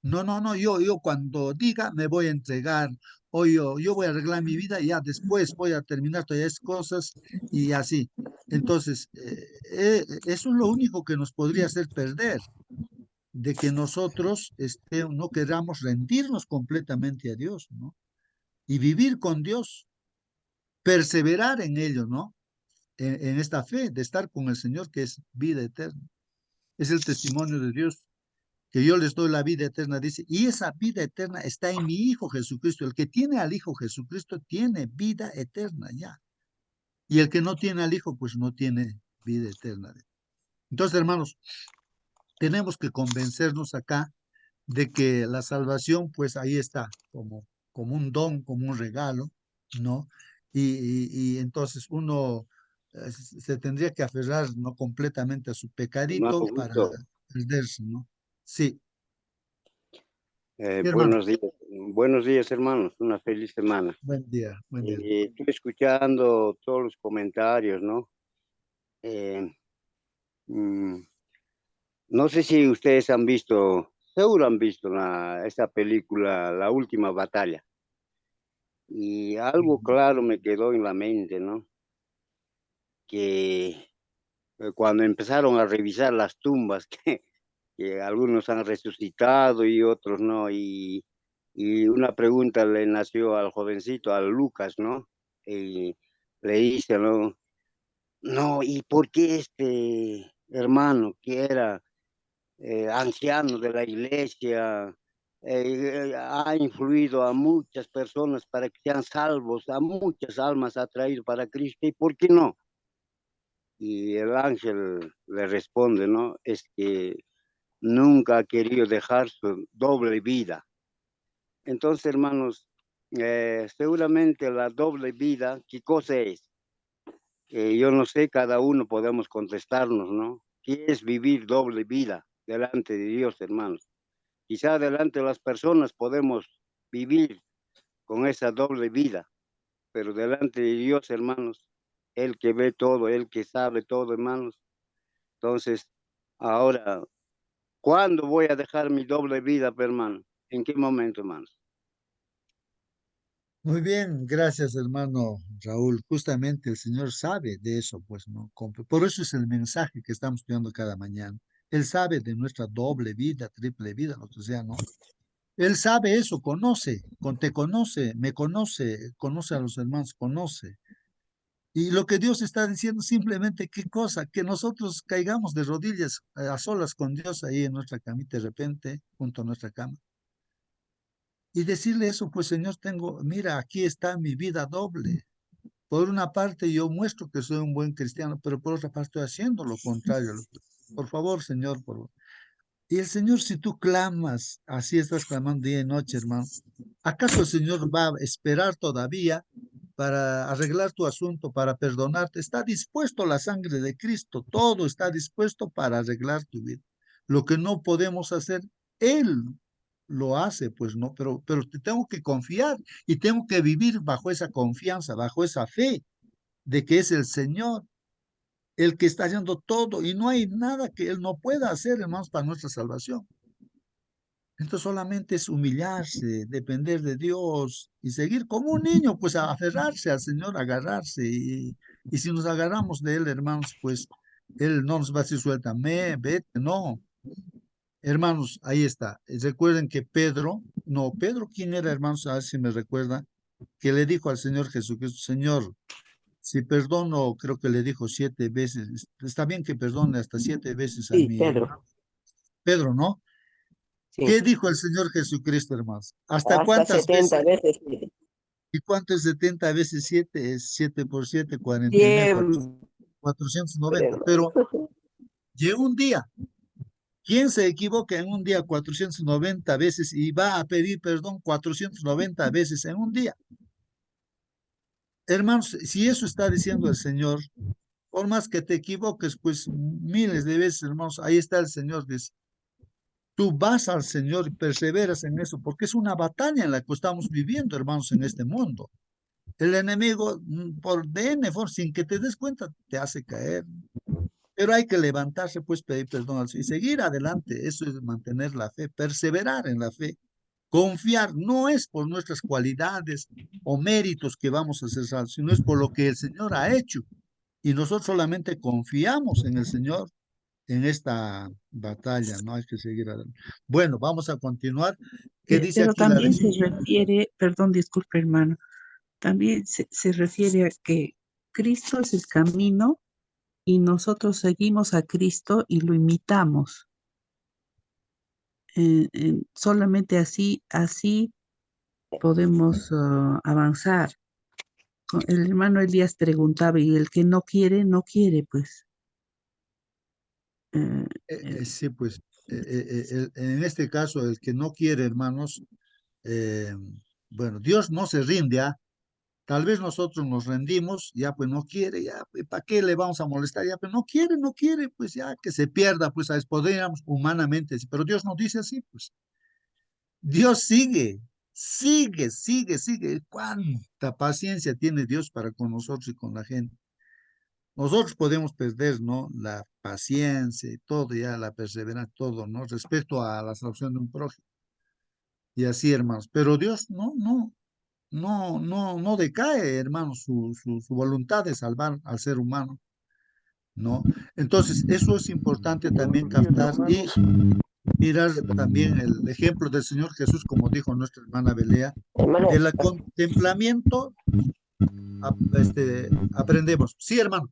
No, no, no, yo cuando diga me voy a entregar, o yo voy a arreglar mi vida y ya después voy a terminar todas esas cosas y así. Entonces, eso es lo único que nos podría hacer perder, de que nosotros no queramos rendirnos completamente a Dios, ¿no? Y vivir con Dios, perseverar en ello, ¿no? En esta fe de estar con el Señor, que es vida eterna. Es el testimonio de Dios que yo les doy la vida eterna, dice, y esa vida eterna está en mi Hijo Jesucristo. El que tiene al Hijo Jesucristo tiene vida eterna ya. Y el que no tiene al Hijo, pues no tiene vida eterna. Entonces, hermanos, tenemos que convencernos acá de que la salvación, pues ahí está, como un don, como un regalo, ¿no? Y entonces uno se tendría que aferrar, ¿no? Completamente a su Hermano pecadito para Augusto, perderse, ¿no? Sí, hermano. buenos días, hermanos, una feliz semana. Buen día, buen día. Estoy escuchando todos los comentarios, ¿no? No sé si ustedes han visto, seguro han visto esa película, La Última Batalla. Y algo claro me quedó en la mente, ¿no? Que cuando empezaron a revisar las tumbas, que algunos han resucitado y otros no, y una pregunta le nació al jovencito, al Lucas, ¿no? Y le dice, ¿no? No, ¿y por qué este hermano que era anciano de la iglesia ha influido a muchas personas para que sean salvos, a muchas almas ha traído para Cristo, ¿y por qué no? Y el ángel le responde, ¿no? Es que nunca ha querido dejar su doble vida. Entonces, hermanos, seguramente la doble vida, ¿qué cosa es? Yo no sé, cada uno podemos contestarnos, ¿no? ¿Qué es vivir doble vida delante de Dios, hermanos? Quizá delante de las personas podemos vivir con esa doble vida, pero delante de Dios, hermanos, Él que ve todo, Él que sabe todo, hermanos. Entonces, ahora, ¿cuándo voy a dejar mi doble vida, hermano? ¿En qué momento, hermanos? Muy bien, gracias, hermano Raúl. Justamente el Señor sabe de eso, pues, ¿no? Por eso es el mensaje que estamos estudiando cada mañana. Él sabe de nuestra doble vida, triple vida, lo que sea, ¿no? Él sabe eso, te conoce, me conoce, conoce a los hermanos, conoce. Y lo que Dios está diciendo simplemente, ¿qué cosa? Que nosotros caigamos de rodillas a solas con Dios ahí en nuestra camita de repente, junto a nuestra cama. Y decirle eso, pues Señor, mira, aquí está mi vida doble. Por una parte yo muestro que soy un buen cristiano, pero por otra parte estoy haciendo lo contrario. Por favor, Señor, por favor. Y el Señor, si tú clamas, así estás clamando día y noche, hermano, ¿acaso el Señor va a esperar todavía para arreglar tu asunto, para perdonarte? Está dispuesto la sangre de Cristo, todo está dispuesto para arreglar tu vida. Lo que no podemos hacer, Él lo hace, pues no, pero te tengo que confiar y tengo que vivir bajo esa confianza, bajo esa fe de que es el Señor el que está haciendo todo y no hay nada que Él no pueda hacer, hermanos, para nuestra salvación. Entonces solamente es humillarse, depender de Dios y seguir como un niño, pues a aferrarse al Señor, agarrarse. Y si nos agarramos de Él, hermanos, pues Él no nos va a decir suéltame, vete, no. Hermanos, ahí está. Recuerden que Pedro, ¿quién era, hermanos? A ver si me recuerda, que le dijo al Señor Jesucristo, Señor, si perdono, creo que le dijo 7 veces, está bien que perdone hasta 7 veces a Sí, mi Pedro, hermano. Pedro, ¿no? sí. ¿Qué dijo el Señor Jesucristo, hermanos? ¿Hasta Hasta cuántas 70 veces? veces. Sí. ¿Y cuánto es 70 veces 7? Es 7 por 7, 49, Siempre, 490. hermano. Pero llegó un día. ¿Quién se equivoca en un día 490 veces y va a pedir perdón 490 veces en un día? Hermanos, si eso está diciendo el Señor, por más que te equivoques, pues miles de veces, hermanos, ahí está el Señor, dice, tú vas al Señor y perseveras en eso, porque es una batalla en la que estamos viviendo, hermanos, en este mundo. El enemigo, por sin que te des cuenta, te hace caer. Pero hay que levantarse, pues pedir perdón al Señor y seguir adelante. Eso es mantener la fe, perseverar en la fe. Confiar no es por nuestras cualidades o méritos que vamos a ser salvos, sino es por lo que el Señor ha hecho. Y nosotros solamente confiamos en el Señor en esta batalla, ¿no? Hay que seguir adelante. Bueno, vamos a continuar. ¿Qué dice Pero aquí la también se lección? refiere, perdón, disculpe hermano, también se refiere a que Cristo es el camino y nosotros seguimos a Cristo y lo imitamos. Solamente así podemos avanzar. El hermano Elías preguntaba, y el que no quiere, no quiere, pues. Sí, pues en este caso, el que no quiere, hermanos, eh, bueno, Dios no se rinde, ¿ah? Tal vez nosotros nos rendimos, ya pues no quiere, ya, ¿para qué le vamos a molestar? Ya, pues no quiere, pues ya que se pierda, pues ¿sabes? Podríamos humanamente, pero Dios no dice así, pues. Dios sigue. ¿Cuánta paciencia tiene Dios para con nosotros y con la gente? Nosotros podemos perder, ¿no? La paciencia y todo, ya la perseverancia, todo, ¿no? Respecto a la salvación de un prójimo. Y así, hermanos. Pero Dios no decae, hermanos, su voluntad de salvar al ser humano, ¿no? Entonces, eso es importante también Buenos días, captar y hermanos. mirar también el ejemplo del Señor Jesús, como dijo nuestra hermana Belea, Hermano, del contemplamiento, aprendemos. Sí, hermano,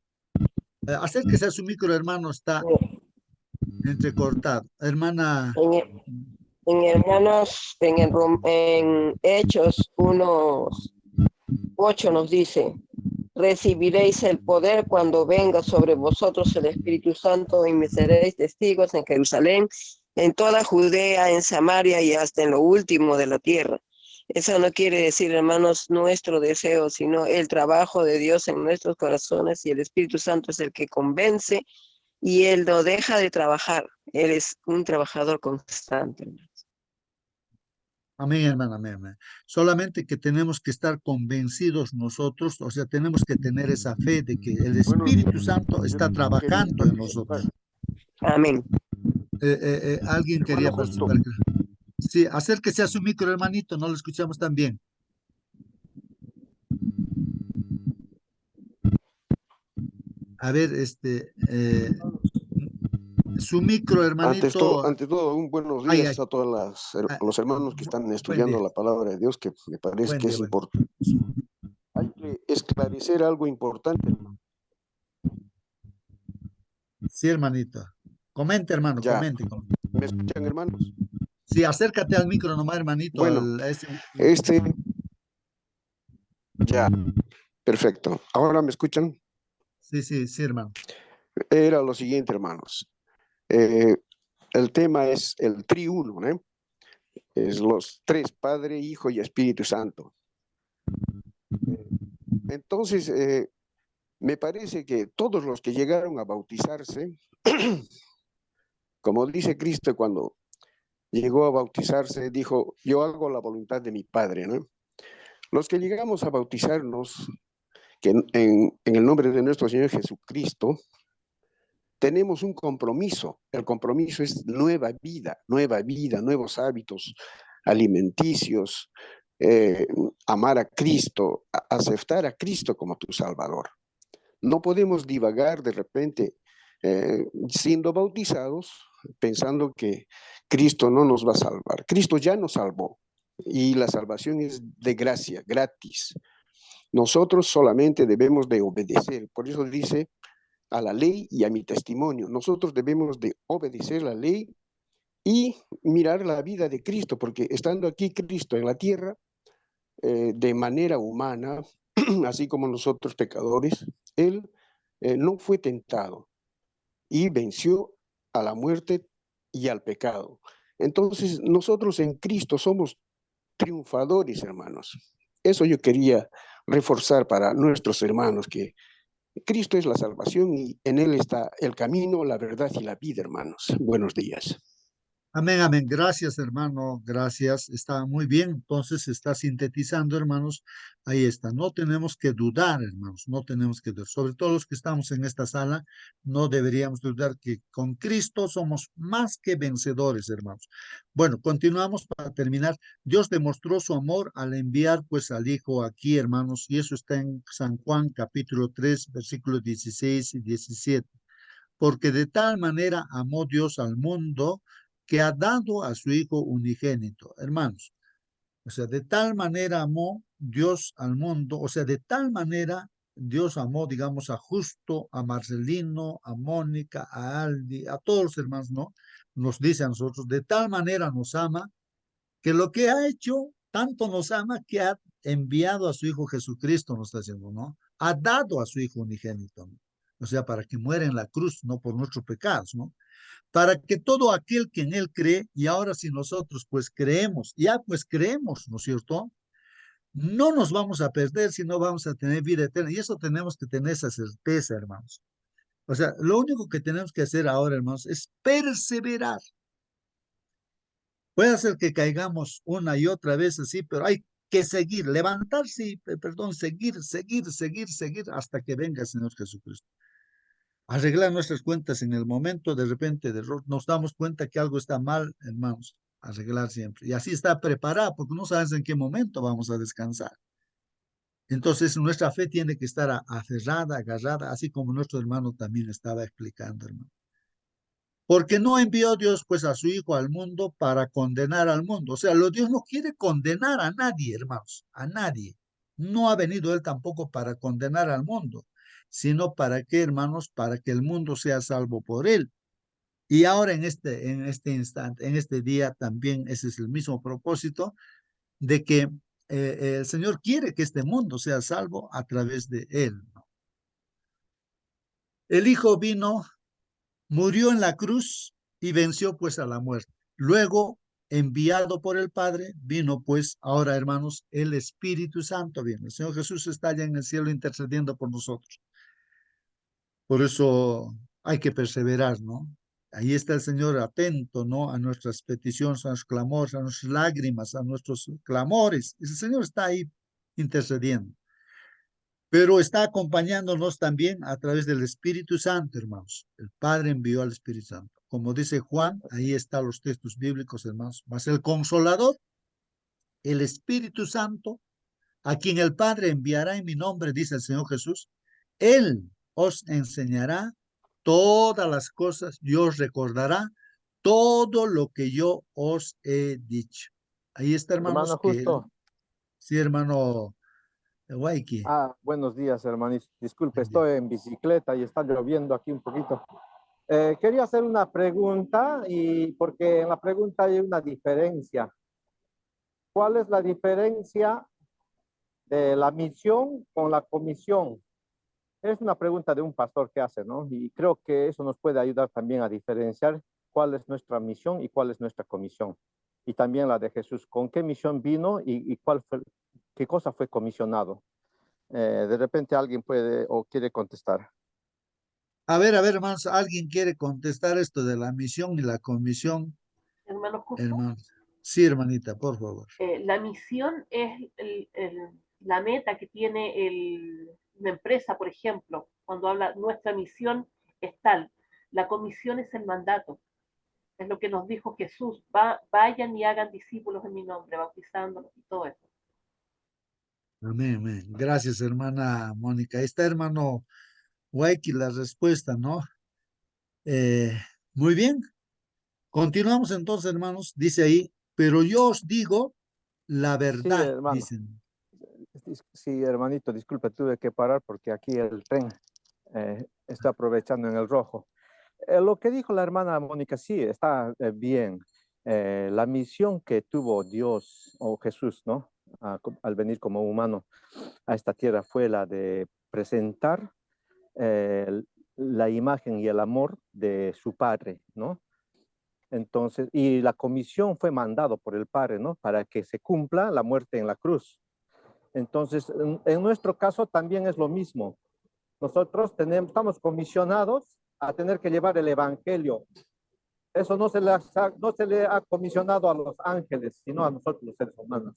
acérquese a su micro, hermano, está entrecortado. Hermana, en, en hermanos, en Hechos 1:8 nos dice, recibiréis el poder cuando venga sobre vosotros el Espíritu Santo y me seréis testigos en Jerusalén, en toda Judea, en Samaria y hasta en lo último de la tierra. Eso no quiere decir, hermanos, nuestro deseo, sino el trabajo de Dios en nuestros corazones, y el Espíritu Santo es el que convence y Él no deja de trabajar. Él es un trabajador constante. amén, hermana, amén, amén. Solamente que tenemos que estar convencidos nosotros, o sea, tenemos que tener esa fe de que el Buenos Espíritu días. Santo Yo está quería trabajando en participar. nosotros. Amén. Alguien Hermano quería Justo, participar. Sí, acérquese a su micro, hermanito, no lo escuchamos tan bien. A ver, su micro, hermanito. ante todo, un buenos Ay, días ay, a todos ah, los hermanos que están buen estudiando día, la palabra de Dios, que me parece buen que día, es buen. importantísimo. Hay que esclarecer algo importante. Sí, hermanito. Comente, hermano, Ya, comente. ¿me escuchan, hermanos? Sí, acércate al micro nomás, hermanito, Bueno, ya, perfecto. ¿Ahora me escuchan? Sí, sí, sí, hermano. Era lo siguiente, hermanos. Eh, el tema es el triuno, ¿eh? Es los tres, Padre, Hijo y Espíritu Santo. Entonces, me parece que todos los que llegaron a bautizarse, como dice Cristo cuando llegó a bautizarse, dijo, yo hago la voluntad de mi Padre, ¿no? Los que llegamos a bautizarnos, que en el nombre de nuestro Señor Jesucristo, tenemos un compromiso. El compromiso es nueva vida, nuevos hábitos alimenticios, amar a Cristo, aceptar a Cristo como tu Salvador. No podemos divagar de repente siendo bautizados pensando que Cristo no nos va a salvar. Cristo ya nos salvó y la salvación es de gracia, gratis. Nosotros solamente debemos de obedecer. Por eso dice a la ley y a mi testimonio. Nosotros debemos de obedecer la ley y mirar la vida de Cristo, porque estando aquí Cristo en la tierra, de manera humana, así como nosotros pecadores, Él no fue tentado y venció a la muerte y al pecado. Entonces, nosotros en Cristo somos triunfadores, hermanos. Eso yo quería reforzar para nuestros hermanos, que Cristo es la salvación y en Él está el camino, la verdad y la vida, hermanos. Buenos días. Amén, amén. Gracias, hermano. Gracias. Está muy bien. Entonces, está sintetizando, hermanos. Ahí está. No tenemos que dudar, hermanos. No tenemos que dudar. Sobre todo los que estamos en esta sala, no deberíamos dudar que con Cristo somos más que vencedores, hermanos. Bueno, continuamos para terminar. Dios demostró su amor al enviar, pues, al Hijo aquí, hermanos. Y eso está en San Juan, capítulo 3, versículos 16 y 17. Porque de tal manera amó Dios al mundo que ha dado a su Hijo unigénito. Hermanos, o sea, de tal manera amó Dios al mundo, o sea, de tal manera Dios amó, digamos, a Justo, a Marcelino, a Mónica, a Aldi, a todos los hermanos, ¿no? Nos dice a nosotros, de tal manera nos ama, que lo que ha hecho, tanto nos ama que ha enviado a su Hijo Jesucristo, nos está diciendo, ¿no? Ha dado a su Hijo unigénito, ¿no? O sea, para que muera en la cruz, no por nuestros pecados, ¿no? Para que todo aquel que en él cree, y ahora si nosotros pues creemos, ya pues creemos, ¿no es cierto? No nos vamos a perder, sino vamos a tener vida eterna. Y eso tenemos que tener esa certeza, hermanos. O sea, lo único que tenemos que hacer ahora, hermanos, es perseverar. Puede ser que caigamos una y otra vez así, pero hay que seguir, levantarse y, perdón, seguir hasta que venga el Señor Jesucristo. arreglar nuestras cuentas en el momento de repente de error, nos damos cuenta que algo está mal, hermanos, arreglar siempre. Y así está preparada, porque no sabes en qué momento vamos a descansar. Entonces nuestra fe tiene que estar aferrada, agarrada, así como nuestro hermano también estaba explicando, hermano. Porque no envió Dios pues a su Hijo al mundo para condenar al mundo. O sea, Dios no quiere condenar a nadie, hermanos, a nadie. No ha venido Él tampoco para condenar al mundo, sino para que, hermanos, para que el mundo sea salvo por Él. Y ahora en este instante, en este día también ese es el mismo propósito de que el Señor quiere que este mundo sea salvo a través de Él, ¿no? El Hijo vino, murió en la cruz y venció pues a la muerte. Luego, enviado por el Padre, vino pues ahora, hermanos, el Espíritu Santo viene. El Señor Jesús está allá en el cielo intercediendo por nosotros. Por eso hay que perseverar, ¿no? Ahí está el Señor atento, ¿no? A nuestras peticiones, a nuestros clamores, a nuestras lágrimas, a nuestros clamores. El Señor está ahí intercediendo. Pero está acompañándonos también a través del Espíritu Santo, hermanos. El Padre envió al Espíritu Santo. Como dice Juan, ahí están los textos bíblicos, hermanos. Mas el Consolador, el Espíritu Santo, a quien el Padre enviará en mi nombre, dice el Señor Jesús, Él os enseñará todas las cosas y os recordará todo lo que yo os he dicho. Ahí está, hermanos, Hermano Justo. sí, hermano Waiki. Buenos días, hermanito. Disculpe, estoy en bicicleta y está lloviendo aquí un poquito. Quería hacer una pregunta y porque en la pregunta hay una diferencia. ¿Cuál es la diferencia de la misión con la comisión? Es una pregunta de un pastor que hace, ¿no? Y creo que eso nos puede ayudar también a diferenciar cuál es nuestra misión y cuál es nuestra comisión. Y también la de Jesús, con qué misión vino y qué cosa fue comisionado. De repente alguien puede o quiere contestar. A ver, hermanos, ¿alguien quiere contestar esto de la misión y la comisión? Hermano Justo. Hermano. Sí, hermanita, por favor. La misión es la meta que tiene una empresa, por ejemplo, cuando habla nuestra misión es tal. La comisión es el mandato. Es lo que nos dijo Jesús. Vayan y hagan discípulos en mi nombre, bautizándolos y todo eso. Amén, amén. Gracias, hermana Mónica. Ahí está, hermano Waiki, la respuesta, ¿no? Muy bien. Continuamos entonces, hermanos. Dice ahí, pero yo os digo la Sí, verdad, hermano. dicen. Sí, hermanito, disculpe, tuve que parar porque aquí el tren está aprovechando en el rojo. Lo que dijo la hermana Mónica, sí, está bien. La misión que tuvo Dios o Jesús, ¿no? Al venir como humano a esta tierra fue la de presentar la imagen y el amor de su Padre, ¿no? Entonces, y la comisión fue mandado por el Padre, ¿no? Para que se cumpla la muerte en la cruz. Entonces, en nuestro caso también es lo mismo. Nosotros estamos comisionados a tener que llevar el evangelio. Eso no se le ha comisionado a los ángeles, sino a nosotros los seres humanos,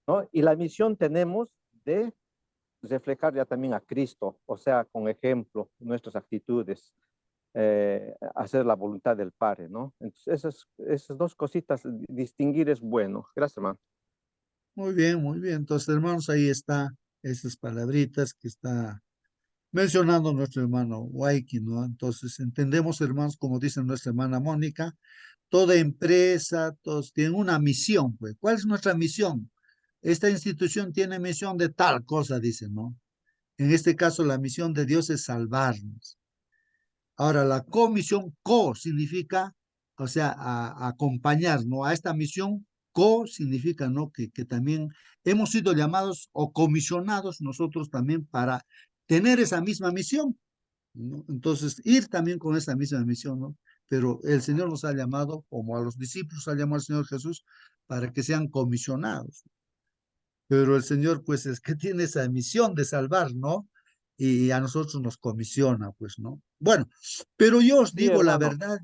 ¿no? Y la misión tenemos de reflejar ya también a Cristo, o sea, con ejemplo, nuestras actitudes, hacer la voluntad del Padre, ¿no? Entonces, esas dos cositas, distinguir es bueno. Gracias, hermano. Muy bien, muy bien. Entonces, hermanos, ahí está esas palabritas que está mencionando nuestro hermano Waiki, ¿no? Entonces, entendemos, hermanos, como dice nuestra hermana Mónica, toda empresa, todos tienen una misión, pues. ¿Cuál es nuestra misión? Esta institución tiene misión de tal cosa, dicen, ¿no? En este caso, la misión de Dios es salvarnos. Ahora, la comisión, significa, o sea, acompañar, ¿no? A esta misión, significa, ¿no? Que también hemos sido llamados o comisionados nosotros también para tener esa misma misión, ¿no? Entonces, ir también con esa misma misión, ¿no? Pero el Señor nos ha llamado, como a los discípulos ha llamado al Señor Jesús, para que sean comisionados. Pero el Señor, pues, es que tiene esa misión de salvar, ¿no? Y a nosotros nos comisiona, pues, ¿no? Bueno, pero yo os Sí, digo la hermano. verdad.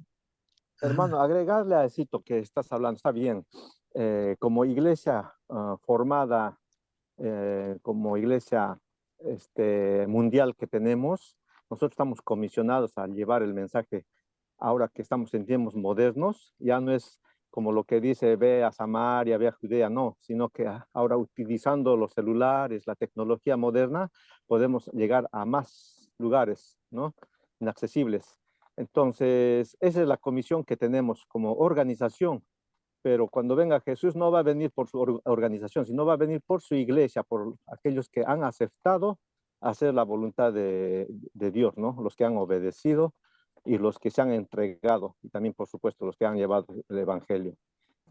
Hermano, agregarle a eso que estás hablando, está bien. Como iglesia formada, como iglesia mundial que tenemos, nosotros estamos comisionados a llevar el mensaje ahora que estamos en tiempos modernos. Ya no es como lo que dice, ve a Samaria, ve a Judea, no, sino que ahora utilizando los celulares, la tecnología moderna, podemos llegar a más lugares, ¿no? Inaccesibles. Entonces, esa es la comisión que tenemos como organización, pero cuando venga Jesús no va a venir por su organización, sino va a venir por su iglesia, por aquellos que han aceptado hacer la voluntad de Dios, ¿no? Los que han obedecido y los que se han entregado, y también, por supuesto, los que han llevado el evangelio.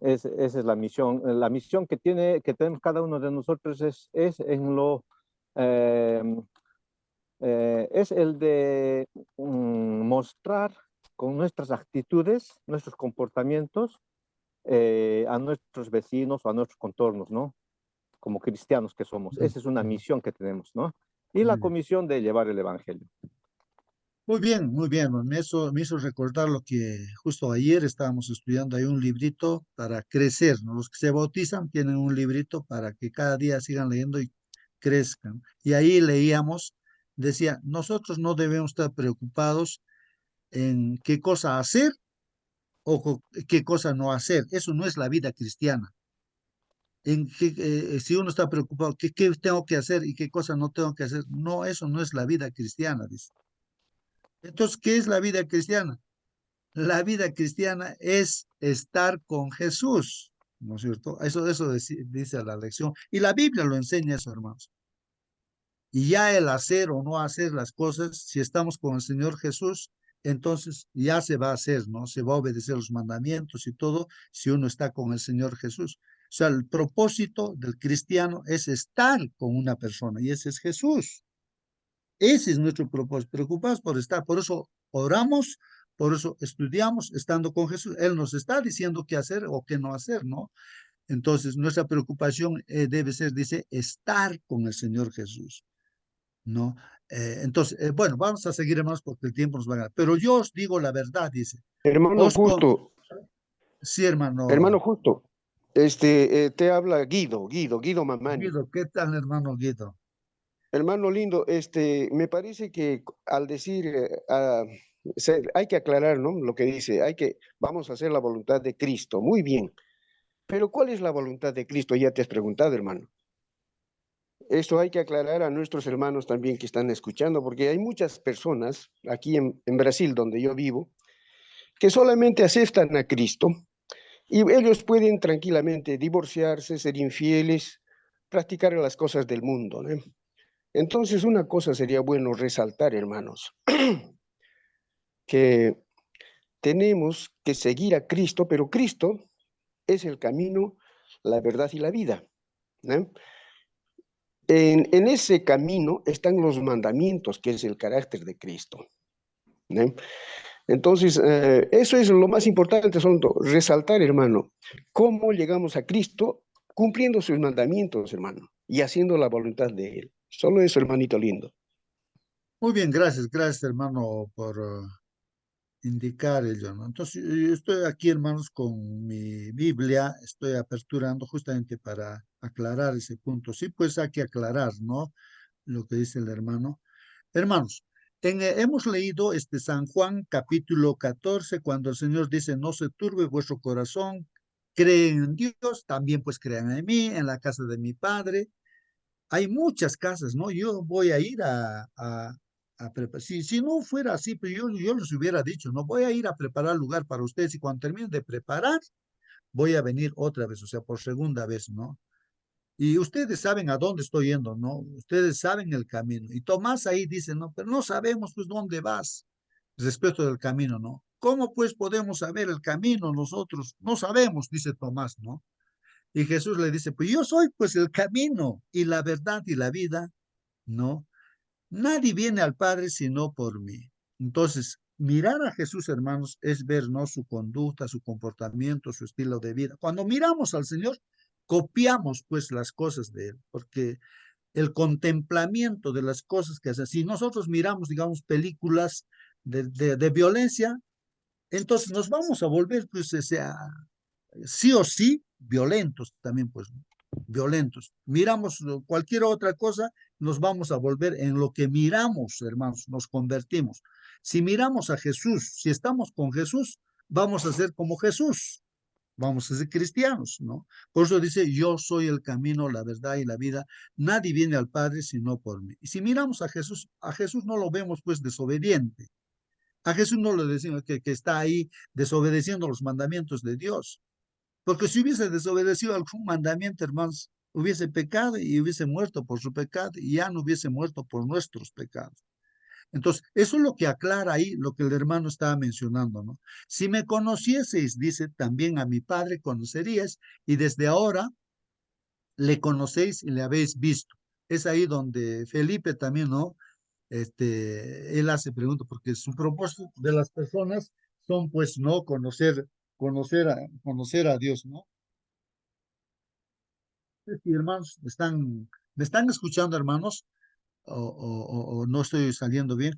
Esa es la misión. La misión que tenemos cada uno de nosotros es en lo... es el de mostrar con nuestras actitudes, nuestros comportamientos, a nuestros vecinos o a nuestros contornos, ¿no? Como cristianos que somos. Esa es una misión que tenemos, ¿no? Y la comisión de llevar el evangelio. Muy bien, muy bien. Me hizo recordar lo que justo ayer estábamos estudiando. Hay un librito para crecer, ¿no? Los que se bautizan tienen un librito para que cada día sigan leyendo y crezcan. Y ahí leíamos, decía, nosotros no debemos estar preocupados en qué cosa hacer o qué cosa no hacer. Eso no es la vida cristiana. Si uno está preocupado, ¿qué tengo que hacer y qué cosa no tengo que hacer? No, eso no es la vida cristiana, dice. Entonces, ¿qué es la vida cristiana? La vida cristiana es estar con Jesús, ¿no es cierto? Eso dice la lección. Y la Biblia lo enseña eso, hermanos. Y ya el hacer o no hacer las cosas, si estamos con el Señor Jesús, entonces ya se va a hacer, ¿no? Se va a obedecer los mandamientos y todo si uno está con el Señor Jesús. O sea, el propósito del cristiano es estar con una persona y ese es Jesús. Ese es nuestro propósito, preocupados por estar. Por eso oramos, por eso estudiamos estando con Jesús. Él nos está diciendo qué hacer o qué no hacer, ¿no? Entonces, nuestra preocupación debe ser, dice, estar con el Señor Jesús, ¿no? Entonces, bueno, vamos a seguir, hermanos, porque el tiempo nos va a ganar. Pero yo os digo la verdad, dice. Hermano Justo, Sí, hermano. hermano Justo, te habla Guido Mamani. Guido, ¿qué tal, hermano Guido? Hermano lindo, me parece que al decir, hay que aclarar, ¿no? Lo que dice, vamos a hacer la voluntad de Cristo, muy bien. Pero ¿cuál es la voluntad de Cristo? Ya te has preguntado, hermano. Esto hay que aclarar a nuestros hermanos también que están escuchando, porque hay muchas personas aquí en Brasil, donde yo vivo, que solamente aceptan a Cristo y ellos pueden tranquilamente divorciarse, ser infieles, practicar las cosas del mundo, ¿no? Entonces, una cosa sería bueno resaltar, hermanos, que tenemos que seguir a Cristo, pero Cristo es el camino, la verdad y la vida, ¿no? En ese camino están los mandamientos, que es el carácter de Cristo, ¿no? Entonces, eso es lo más importante, solo resaltar, hermano, cómo llegamos a Cristo cumpliendo sus mandamientos, hermano, y haciendo la voluntad de Él. Solo eso, hermanito lindo. Muy bien, gracias, hermano, por indicar ello, ¿no? Entonces, yo estoy aquí, hermanos, con mi Biblia, estoy aperturando justamente para aclarar ese punto. Sí, pues hay que aclarar, ¿no? Lo que dice el hermano. Hermanos, hemos leído San Juan capítulo 14, cuando el Señor dice, no se turbe vuestro corazón, creen en Dios, también pues crean en mí, en la casa de mi Padre. Hay muchas casas, ¿no? Yo voy a ir a preparar. Si no fuera así, pues yo les hubiera dicho, no voy a ir a preparar lugar para ustedes y cuando termine de preparar, voy a venir otra vez, o sea, por segunda vez, ¿no? Y ustedes saben a dónde estoy yendo, ¿no? Ustedes saben el camino. Y Tomás ahí dice, no, pero no sabemos pues dónde vas respecto del camino, ¿no? ¿Cómo pues podemos saber el camino nosotros? No sabemos, dice Tomás, ¿no? Y Jesús le dice, pues yo soy pues el camino y la verdad y la vida, ¿no? Nadie viene al Padre sino por mí. Entonces, mirar a Jesús, hermanos, es ver, ¿no? Su conducta, su comportamiento, su estilo de vida. Cuando miramos al Señor, copiamos pues las cosas de Él, porque el contemplamiento de las cosas que hace, si nosotros miramos, digamos, películas de violencia, entonces nos vamos a volver, pues, sea, sí o sí, violentos también, pues, violentos. Miramos cualquier otra cosa nos vamos a volver en lo que miramos, hermanos, nos convertimos. Si miramos a Jesús, si estamos con Jesús, vamos a ser como Jesús, vamos a ser cristianos, ¿no? Por eso dice, yo soy el camino, la verdad y la vida, nadie viene al Padre sino por mí. Y si miramos a Jesús no lo vemos pues desobediente, a Jesús no le decimos que está ahí desobedeciendo los mandamientos de Dios, porque si hubiese desobedecido algún mandamiento, hermanos, hubiese pecado y hubiese muerto por su pecado y ya no hubiese muerto por nuestros pecados. Entonces, eso es lo que aclara ahí lo que el hermano estaba mencionando, ¿no? Si me conocieseis, dice, también a mi Padre conoceríais, y desde ahora le conocéis y le habéis visto. Es ahí donde Felipe también, ¿no? Él hace preguntas, porque su propósito de las personas son, pues, no conocer a Dios, ¿no? Sí, hermanos, ¿me están escuchando, hermanos? O no estoy saliendo bien.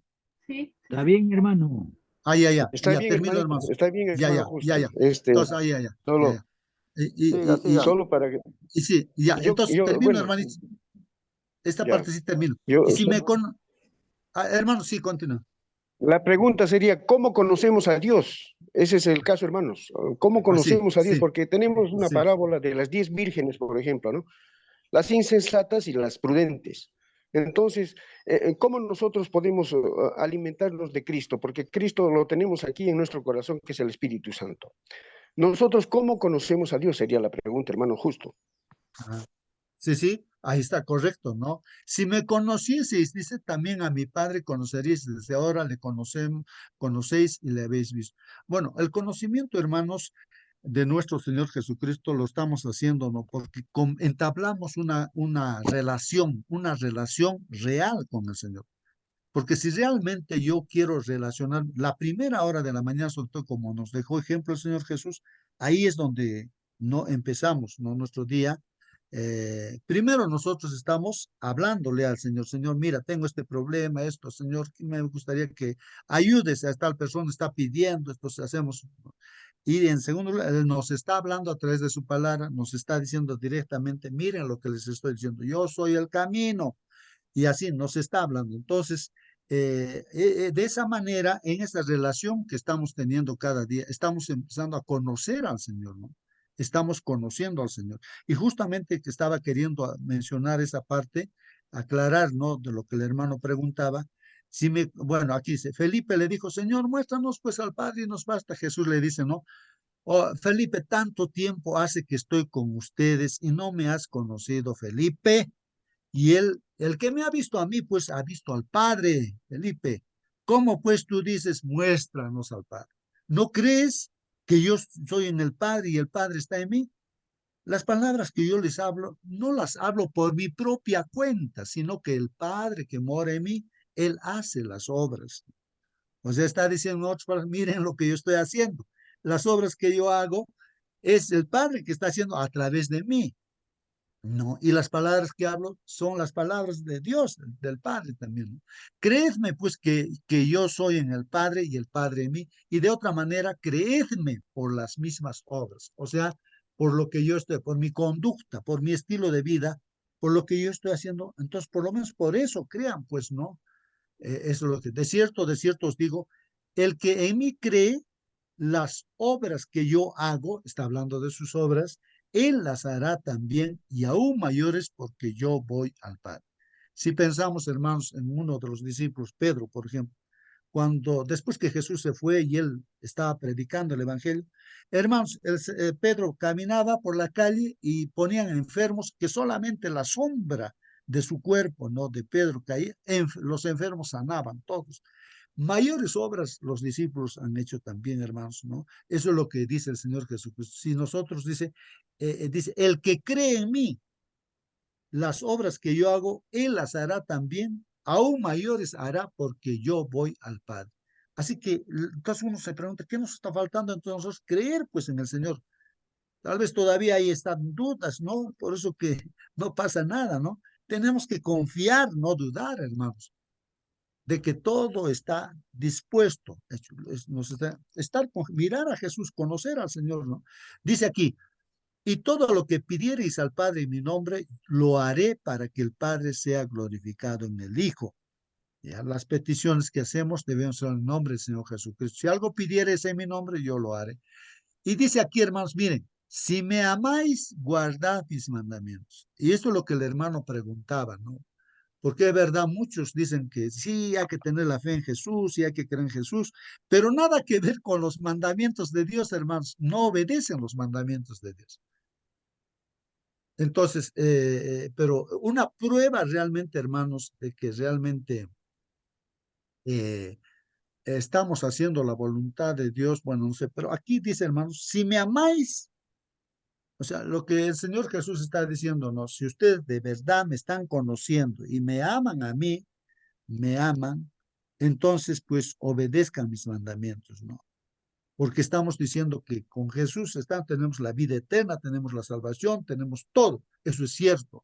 Sí, Está bien, hermano. Está Ya, bien, termino, hermanito, hermanos. está bien, hermano, justo. Entonces, Solo, Siga, siga. solo para que, Y sí, ya, entonces termino, bueno, hermanitos. Esta ya, parte sí termino. yo, Y si me hermano, sí, continúa. la pregunta sería, ¿cómo conocemos a Dios? Ese es el caso, hermanos. ¿Cómo Así, conocemos a Dios? sí, Porque tenemos una sí. parábola de las 10 vírgenes, por ejemplo, ¿no? Las insensatas y las prudentes. Entonces, ¿cómo nosotros podemos alimentarnos de Cristo? Porque Cristo lo tenemos aquí en nuestro corazón, que es el Espíritu Santo. Nosotros, ¿cómo conocemos a Dios? Sería la pregunta, hermano, justo. Ajá. Sí, sí, ahí está correcto, ¿no? Si me conocieseis, dice, también a mi Padre conoceríais, desde ahora le conocéis y le habéis visto. Bueno, el conocimiento, hermanos, de nuestro Señor Jesucristo lo estamos haciendo, ¿no? Porque entablamos una relación real con el Señor. Porque si realmente yo quiero relacionar la primera hora de la mañana, sobre todo como nos dejó ejemplo el Señor Jesús, ahí es donde no empezamos, ¿no? Nuestro día. Primero nosotros estamos hablándole al Señor, Señor, mira, tengo este problema, esto, Señor, me gustaría que ayudes a tal persona, está pidiendo, esto hacemos. Y en segundo lugar, Él nos está hablando a través de su palabra, nos está diciendo directamente, miren lo que les estoy diciendo, yo soy el camino, y así nos está hablando. Entonces, de esa manera, en esta relación que estamos teniendo cada día, estamos empezando a conocer al Señor, ¿no? Estamos conociendo al Señor. Y justamente que estaba queriendo mencionar esa parte, aclarar, ¿no? De lo que el hermano preguntaba. Bueno, aquí dice, Felipe le dijo, Señor, muéstranos pues al Padre y nos basta. Jesús le dice, ¿no? Oh, Felipe, tanto tiempo hace que estoy con ustedes y no me has conocido, Felipe. Y el que me ha visto a mí, pues ha visto al Padre, Felipe. ¿Cómo pues tú dices, muéstranos al Padre? ¿No crees que yo soy en el Padre y el Padre está en mí? Las palabras que yo les hablo, no las hablo por mi propia cuenta, sino que el Padre que mora en mí, Él hace las obras. O sea, está diciendo, miren lo que yo estoy haciendo. Las obras que yo hago es el Padre que está haciendo a través de mí. No, y las palabras que hablo son las palabras de Dios, del Padre también, ¿no? Creedme pues que yo soy en el Padre y el Padre en mí, y de otra manera, creedme por las mismas obras, o sea, por lo que yo estoy, por mi conducta, por mi estilo de vida, por lo que yo estoy haciendo, entonces por lo menos por eso crean, pues, ¿no? Eso es lo que, de cierto os digo, el que en mí cree, las obras que yo hago, está hablando de sus obras, él las hará también y aún mayores porque yo voy al Padre. Si pensamos, hermanos, en uno de los discípulos, Pedro, por ejemplo, cuando después que Jesús se fue y él estaba predicando el Evangelio, hermanos, Pedro caminaba por la calle y ponían enfermos que solamente la sombra de su cuerpo, ¿no? De Pedro caía, los enfermos sanaban todos. Mayores obras los discípulos han hecho también, hermanos, ¿no? Eso es lo que dice el Señor Jesucristo. Si nosotros, dice, el que cree en mí, las obras que yo hago, Él las hará también, aún mayores hará porque yo voy al Padre. Así que, entonces uno se pregunta, ¿qué nos está faltando entonces nosotros? Creer pues en el Señor. Tal vez todavía ahí están dudas, ¿no? Por eso que no pasa nada, ¿no? Tenemos que confiar, no dudar, hermanos, de que todo está dispuesto, mirar a Jesús, conocer al Señor, ¿no? Dice aquí, Y todo lo que pidiereis al Padre en mi nombre, lo haré para que el Padre sea glorificado en el Hijo. Ya, las peticiones que hacemos debemos ser en el nombre del Señor Jesucristo. Si algo pidiereis en mi nombre, yo lo haré. Y dice aquí, hermanos, miren, si me amáis, guardad mis mandamientos. Y esto es lo que el hermano preguntaba, ¿no? Porque es verdad, muchos dicen que sí, hay que tener la fe en Jesús y hay que creer en Jesús, pero nada que ver con los mandamientos de Dios, hermanos. No obedecen los mandamientos de Dios. Entonces, pero una prueba realmente, hermanos, de que realmente eh, estamos haciendo la voluntad de Dios, bueno, no sé, pero aquí dice, hermanos, si me amáis, o sea, lo que el Señor Jesús está diciéndonos, si ustedes de verdad me están conociendo y me aman a mí, me aman, entonces pues obedezcan mis mandamientos, ¿no? Porque estamos diciendo que con Jesús tenemos la vida eterna, tenemos la salvación, tenemos todo, eso es cierto.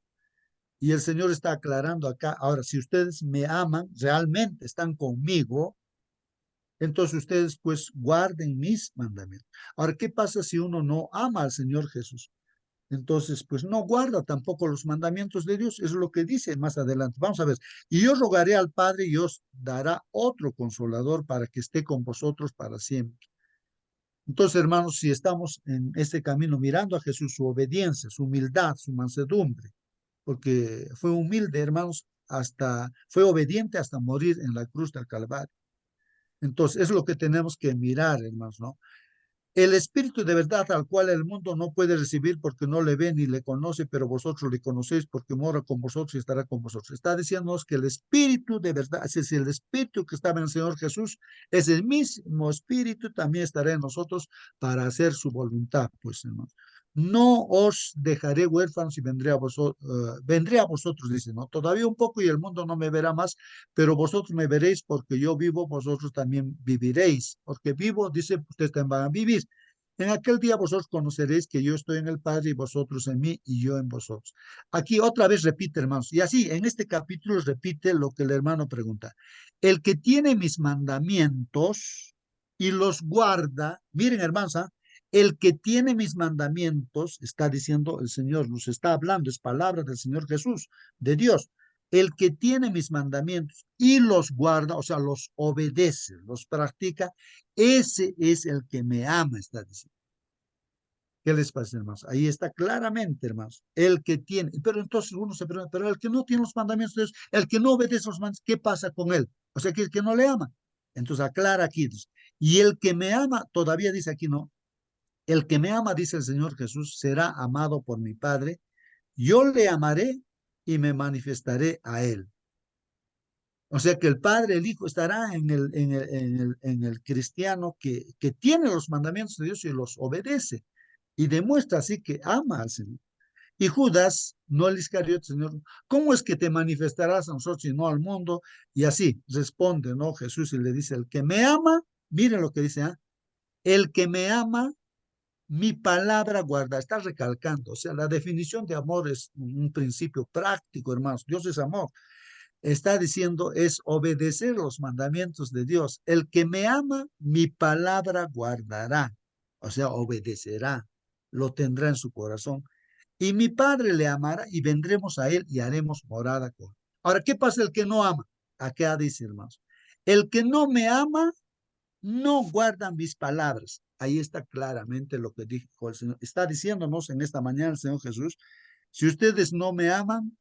Y el Señor está aclarando acá, ahora, si ustedes me aman, realmente están conmigo, entonces ustedes pues guarden mis mandamientos. Ahora, ¿qué pasa si uno no ama al Señor Jesús? Entonces, pues no guarda tampoco los mandamientos de Dios. Eso es lo que dice más adelante. Vamos a ver. Y yo rogaré al Padre y os dará otro consolador para que esté con vosotros para siempre. Entonces, hermanos, si estamos en este camino mirando a Jesús, su obediencia, su humildad, su mansedumbre, porque fue humilde, hermanos, fue obediente hasta morir en la cruz del Calvario. Entonces, es lo que tenemos que mirar, hermanos, ¿no? El Espíritu de verdad al cual el mundo no puede recibir porque no le ve ni le conoce, pero vosotros le conocéis porque mora con vosotros y estará con vosotros. Está diciéndonos que el Espíritu de verdad, es decir, el Espíritu que estaba en el Señor Jesús, es el mismo Espíritu, también estará en nosotros para hacer su voluntad, pues, hermanos. No os dejaré huérfanos y vendré a vosotros, dice, ¿no? Todavía un poco y el mundo no me verá más, pero vosotros me veréis porque yo vivo, vosotros también viviréis. Porque vivo, dice, ustedes también van a vivir. En aquel día vosotros conoceréis que yo estoy en el Padre y vosotros en mí y yo en vosotros. Aquí otra vez repite, hermanos. Y así, en este capítulo repite lo que el hermano pregunta. El que tiene mis mandamientos y los guarda, miren, hermanos, ¿ah? El que tiene mis mandamientos, está diciendo el Señor, nos está hablando, es palabra del Señor Jesús, de Dios. El que tiene mis mandamientos y los guarda, o sea, los obedece, los practica, ese es el que me ama, está diciendo. ¿Qué les parece, hermanos? Ahí está claramente, hermanos, el que tiene, pero entonces uno se pregunta, pero el que no tiene los mandamientos de Dios, el que no obedece los mandamientos, ¿qué pasa con él? O sea, que el que no le ama. Entonces aclara aquí, dice, y el que me ama, todavía dice aquí, no, el que me ama, dice el Señor Jesús, será amado por mi Padre, yo le amaré y me manifestaré a él. O sea que el Padre, el Hijo estará en el cristiano que tiene los mandamientos de Dios y los obedece y demuestra así que ama al Señor. Y Judas, no el Iscariote, Señor, ¿cómo es que te manifestarás a nosotros y no al mundo? Y así responde, ¿no? Jesús y le dice, el que me ama, miren lo que dice, ¿ah? El que me ama, mi palabra guarda, está recalcando, o sea, la definición de amor es un principio práctico, hermanos, Dios es amor. Está diciendo es obedecer los mandamientos de Dios. El que me ama, mi palabra guardará, o sea, obedecerá, lo tendrá en su corazón. Y mi Padre le amará y vendremos a él y haremos morada con él. Ahora, ¿qué pasa el que no ama? Acá dice, hermanos, el que no me ama, no guarda mis palabras. Ahí está claramente lo que dijo el Señor. Está diciéndonos en esta mañana el Señor Jesús, si ustedes no me aman,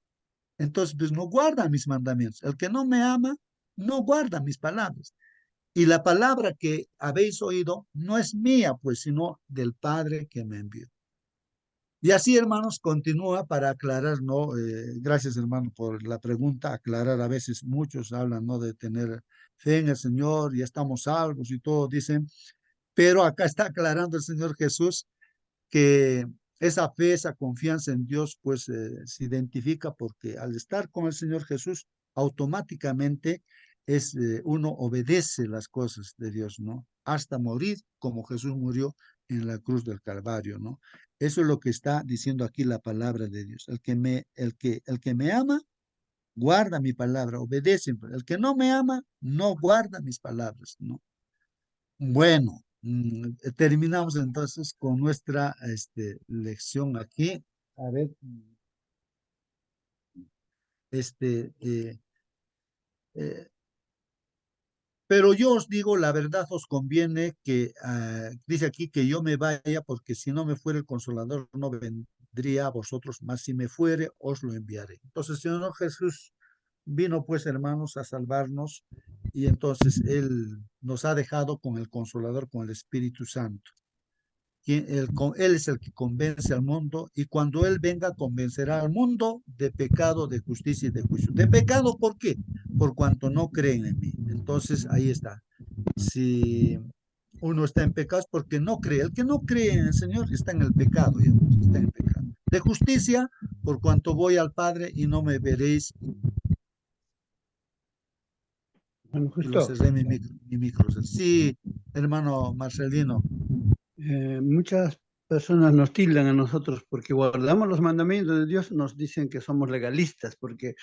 entonces pues no guarda mis mandamientos. El que no me ama, no guarda mis palabras. Y la palabra que habéis oído no es mía, pues, sino del Padre que me envió. Y así, hermanos, continúa para aclarar, ¿no? Gracias, hermano, por la pregunta. Aclarar, a veces muchos hablan, ¿no? De tener fe en el Señor, ya estamos salvos y todo, dicen. Pero acá está aclarando el Señor Jesús que esa fe, esa confianza en Dios, pues se identifica porque al estar con el Señor Jesús, automáticamente uno obedece las cosas de Dios, ¿no? Hasta morir como Jesús murió en la cruz del Calvario, ¿no? Eso es lo que está diciendo aquí la palabra de Dios. El que me ama, guarda mi palabra, obedece. El que no me ama, no guarda mis palabras, ¿no? Bueno, terminamos entonces con nuestra lección aquí. A ver, pero yo os digo, la verdad os conviene que, dice aquí, que yo me vaya, porque si no me fuere el Consolador, no vendría a vosotros, mas si me fuere, os lo enviaré. Entonces, Señor Jesús vino, pues, hermanos, a salvarnos, y entonces Él nos ha dejado con el Consolador, con el Espíritu Santo. Él es el que convence al mundo, y cuando Él venga convencerá al mundo de pecado, de justicia y de juicio. ¿De pecado por qué? Por cuanto no creen en mí. Entonces ahí está. Si uno está en pecado es porque no cree. El que no cree en el Señor está en el pecado, está en el pecado. De justicia, por cuanto voy al Padre y no me veréis. Bueno, Lo justo. cerré mi micro. Sí, hermano Marcelino. Muchas personas nos tildan a nosotros porque guardamos los mandamientos de Dios, nos dicen que somos legalistas porque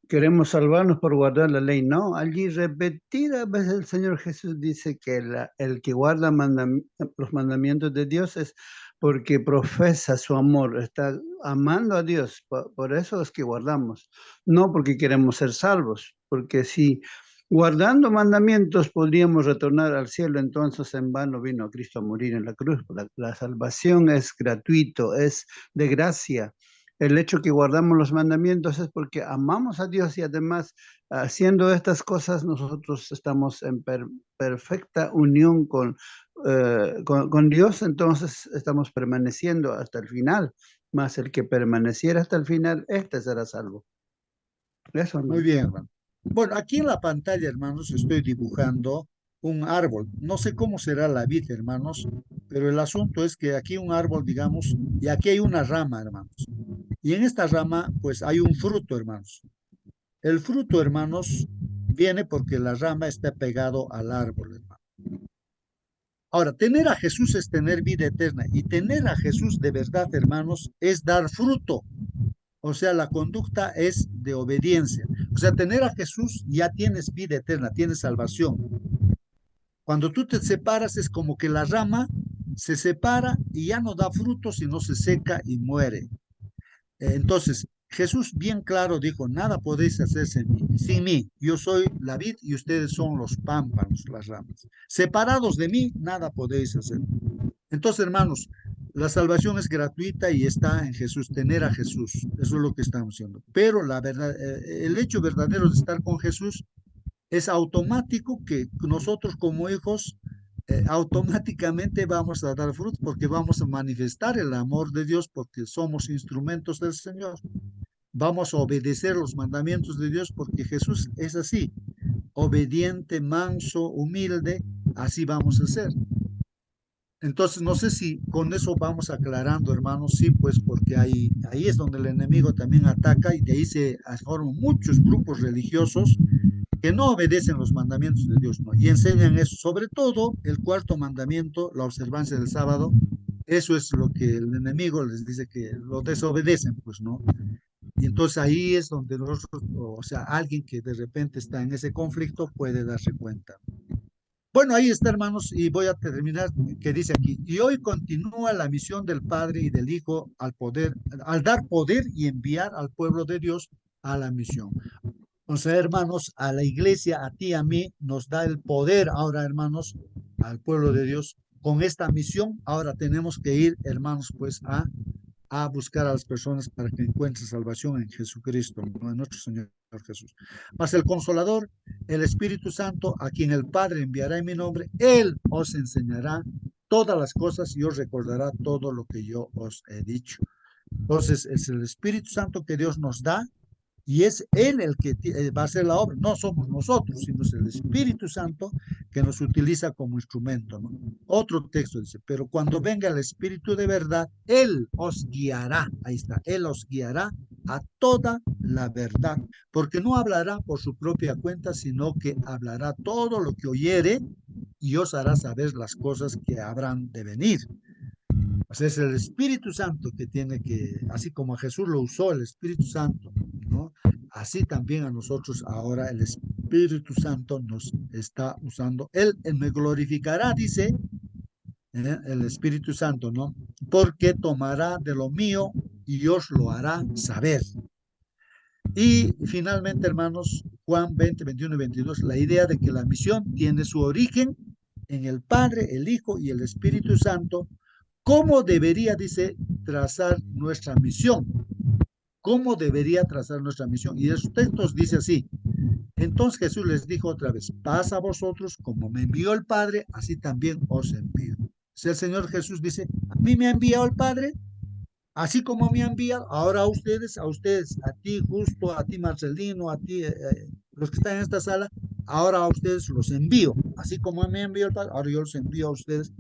queremos salvarnos por guardar la ley. No, allí repetidas veces el Señor Jesús dice que el que guarda los mandamientos de Dios es porque profesa su amor, está amando a Dios, por eso es que guardamos, no porque queremos ser salvos, porque si guardando mandamientos podríamos retornar al cielo, entonces en vano vino Cristo a morir en la cruz. La salvación es gratuito, es de gracia. El hecho que guardamos los mandamientos es porque amamos a Dios y además haciendo estas cosas nosotros estamos en perfecta unión con Dios, entonces estamos permaneciendo hasta el final, más el que permaneciera hasta el final, este será salvo. Eso, Muy bien, hermano. Bueno, aquí en la pantalla, hermanos, estoy dibujando un árbol. No sé cómo será la vid, hermanos, pero el asunto es que aquí un árbol, digamos, y aquí hay una rama, hermanos. Y en esta rama, pues hay un fruto, hermanos. El fruto, hermanos, viene porque la rama está pegado al árbol, hermano. Ahora, tener a Jesús es tener vida eterna, y tener a Jesús de verdad, hermanos, es dar fruto. O sea, la conducta es de obediencia. O sea, tener a Jesús ya tienes vida eterna, tienes salvación. Cuando tú te separas es como que la rama se separa y ya no da fruto, sino se seca y muere. Entonces, Jesús bien claro dijo, nada podéis hacer sin mí. Yo soy la vid y ustedes son los pámpanos, las ramas. Separados de mí, nada podéis hacer. Entonces, hermanos, la salvación es gratuita y está en Jesús, tener a Jesús. Eso es lo que estamos haciendo. Pero la verdad, el hecho verdadero de estar con Jesús es automático, que nosotros como hijos automáticamente vamos a dar fruto porque vamos a manifestar el amor de Dios porque somos instrumentos del Señor. Vamos a obedecer los mandamientos de Dios porque Jesús es así, obediente, manso, humilde, así vamos a ser. Entonces, no sé si con eso vamos aclarando, hermanos. Sí, pues porque ahí es donde el enemigo también ataca, y de ahí se forman muchos grupos religiosos que no obedecen los mandamientos de Dios, ¿no? Y enseñan eso, sobre todo el cuarto mandamiento, la observancia del sábado. Eso es lo que el enemigo les dice, que lo desobedecen, pues, ¿no? Y entonces ahí es donde nosotros, o sea, alguien que de repente está en ese conflicto puede darse cuenta. Bueno, ahí está, hermanos, y voy a terminar, que dice aquí, y hoy continúa la misión del Padre y del Hijo al dar poder y enviar al pueblo de Dios a la misión. O sea, hermanos, a la iglesia, a ti, a mí, nos da el poder ahora, hermanos, al pueblo de Dios. Con esta misión, ahora tenemos que ir, hermanos, pues a buscar a las personas para que encuentren salvación en Jesucristo, ¿no? En nuestro Señor Jesús. Mas el Consolador, el Espíritu Santo, a quien el Padre enviará en mi nombre, Él os enseñará todas las cosas y os recordará todo lo que yo os he dicho. Entonces, es el Espíritu Santo que Dios nos da, y es Él el que va a hacer la obra. No somos nosotros, sino es el Espíritu Santo que nos utiliza como instrumento, ¿no? Otro texto dice, pero cuando venga el Espíritu de verdad, Él os guiará. Ahí está, Él os guiará a toda la verdad, porque no hablará por su propia cuenta, sino que hablará todo lo que oyere y os hará saber las cosas que habrán de venir. O sea, es el Espíritu Santo que tiene que, así como a Jesús lo usó el Espíritu Santo, ¿no? Así también a nosotros ahora el Espíritu Santo nos está usando. Él me glorificará, dice, el Espíritu Santo, ¿no? Porque tomará de lo mío y os lo hará saber. Y finalmente, hermanos, Juan 20, 21 y 22, la idea de que la misión tiene su origen en el Padre, el Hijo y el Espíritu Santo. ¿Cómo debería, dice, trazar nuestra misión? ¿Cómo debería trazar nuestra misión? Y esos textos dice así: entonces Jesús les dijo otra vez, paz a vosotros, como me envió el Padre, así también os envío. Si el Señor Jesús dice, a mí me ha enviado el Padre, así como me ha enviado, ahora a ustedes, a ti Justo, a ti Marcelino, a ti, los que están en esta sala, ahora a ustedes los envío, así como me envió el Padre, ahora yo los envío a ustedes.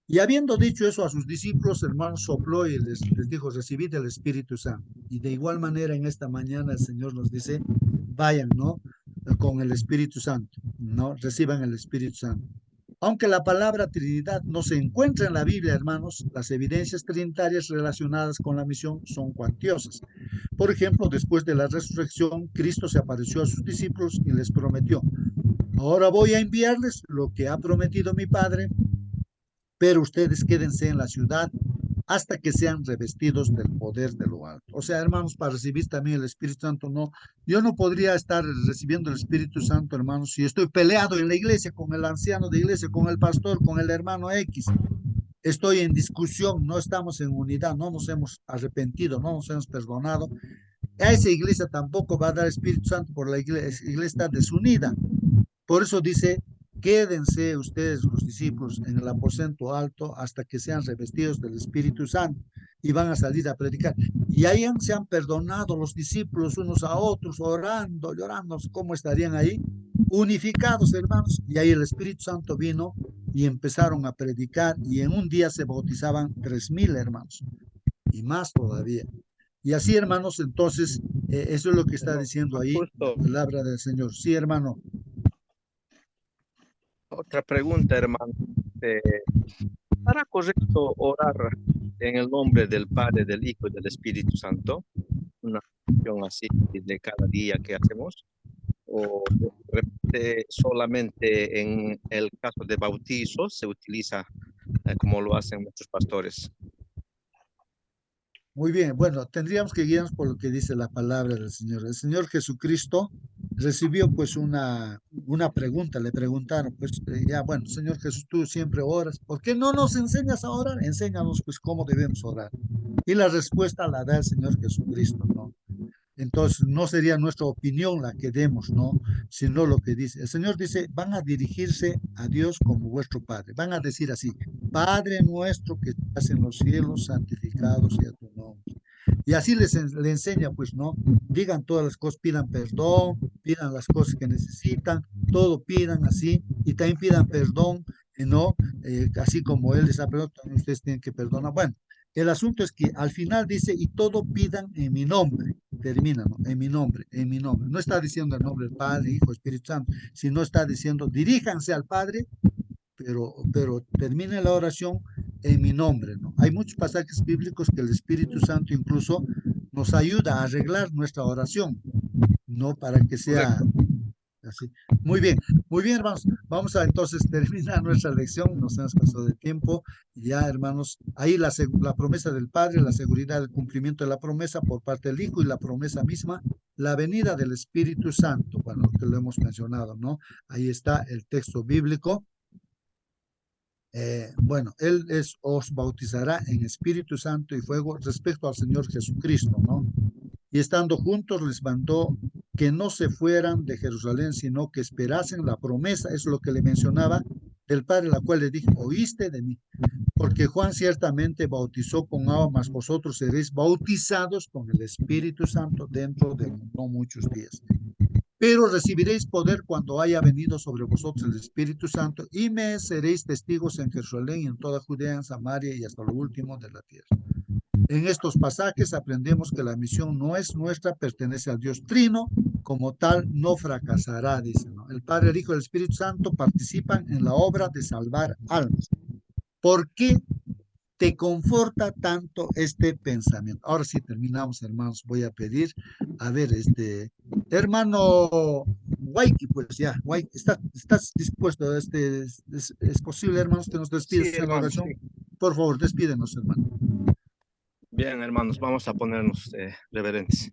Y habiendo dicho eso a sus discípulos, hermano, sopló y les dijo, recibid el Espíritu Santo. Y de igual manera en esta mañana el Señor nos dice, vayan, ¿no? Con el Espíritu Santo, ¿no? Reciban el Espíritu Santo. Aunque la palabra Trinidad no se encuentra en la Biblia, hermanos, las evidencias trinitarias relacionadas con la misión son cuantiosas. Por ejemplo, después de la resurrección, Cristo se apareció a sus discípulos y les prometió, ahora voy a enviarles lo que ha prometido mi Padre, pero ustedes quédense en la ciudad hasta que sean revestidos del poder de lo alto. O sea, hermanos, para recibir también el Espíritu Santo, no, yo no podría estar recibiendo el Espíritu Santo, hermanos, si estoy peleado en la iglesia con el anciano de iglesia, con el pastor, con el hermano X. Estoy en discusión, no estamos en unidad, no nos hemos arrepentido, no nos hemos perdonado. A esa iglesia tampoco va a dar Espíritu Santo, por la iglesia está desunida. Por eso dice, quédense ustedes, los discípulos, en el aposento alto hasta que sean revestidos del Espíritu Santo y van a salir a predicar. Y ahí se han perdonado los discípulos unos a otros, orando, llorando. ¿Cómo estarían ahí? Unificados, hermanos. Y ahí el Espíritu Santo vino y empezaron a predicar y en un día se bautizaban 3,000 hermanos y más todavía. Y así, hermanos, entonces, eso es lo que está diciendo ahí la palabra del Señor. Sí, hermano. Otra pregunta, hermano. ¿Será correcto orar en el nombre del Padre, del Hijo y del Espíritu Santo? Una oración así de cada día que hacemos. ¿O de repente solamente en el caso de bautizo se utiliza como lo hacen muchos pastores? Muy bien, bueno, tendríamos que guiarnos por lo que dice la palabra del Señor. El Señor Jesucristo recibió pues una pregunta, le preguntaron, pues ya, bueno, Señor Jesús, tú siempre oras, ¿por qué no nos enseñas a orar? Enséñanos pues cómo debemos orar. Y la respuesta la da el Señor Jesucristo, ¿no? Entonces, no sería nuestra opinión la que demos, ¿no? Sino lo que dice. El Señor dice, van a dirigirse a Dios como vuestro Padre. Van a decir así, Padre nuestro que estás en los cielos, santificado sea tu nombre. Y así le enseña, pues, ¿no? Digan todas las cosas, pidan perdón, pidan las cosas que necesitan, todo pidan así, y también pidan perdón, ¿no? Así como Él les ha perdonado, también ustedes tienen que perdonar. Bueno, el asunto es que al final dice, y todo pidan en mi nombre. Termina, ¿no? En mi nombre, en mi nombre. No está diciendo el nombre del Padre, Hijo, Espíritu Santo, sino está diciendo, diríjanse al Padre, pero termine la oración en mi nombre, ¿no? Hay muchos pasajes bíblicos que el Espíritu Santo incluso nos ayuda a arreglar nuestra oración, ¿no? Para que sea así. Muy bien, hermanos. Vamos a entonces terminar nuestra lección. Nos hemos pasado de tiempo. Ya, hermanos, ahí la promesa del Padre, la seguridad del cumplimiento de la promesa por parte del Hijo y la promesa misma, la venida del Espíritu Santo, bueno, que lo hemos mencionado, ¿no? Ahí está el texto bíblico. Bueno, Él os bautizará en Espíritu Santo y fuego respecto al Señor Jesucristo, ¿no? Y estando juntos les mandó que no se fueran de Jerusalén, sino que esperasen la promesa, es lo que le mencionaba, del Padre, la cual le dijo, oíste de mí, porque Juan ciertamente bautizó con agua, mas vosotros seréis bautizados con el Espíritu Santo dentro de no muchos días. Pero recibiréis poder cuando haya venido sobre vosotros el Espíritu Santo y me seréis testigos en Jerusalén y en toda Judea, en Samaria y hasta lo último de la tierra. En estos pasajes aprendemos que la misión no es nuestra, pertenece al Dios Trino, como tal no fracasará, dice, ¿no? El Padre, el Hijo y el Espíritu Santo participan en la obra de salvar almas. ¿Por qué te conforta tanto este pensamiento? Ahora sí terminamos, hermanos. Voy a pedir, a ver, hermano Waiki, pues ya, Waiki, ¿estás dispuesto? ¿Es posible, hermanos, que nos Sí, despidas en la hermano, oración? sí. Por favor, despídenos, hermano. Bien, hermanos, vamos a ponernos reverentes.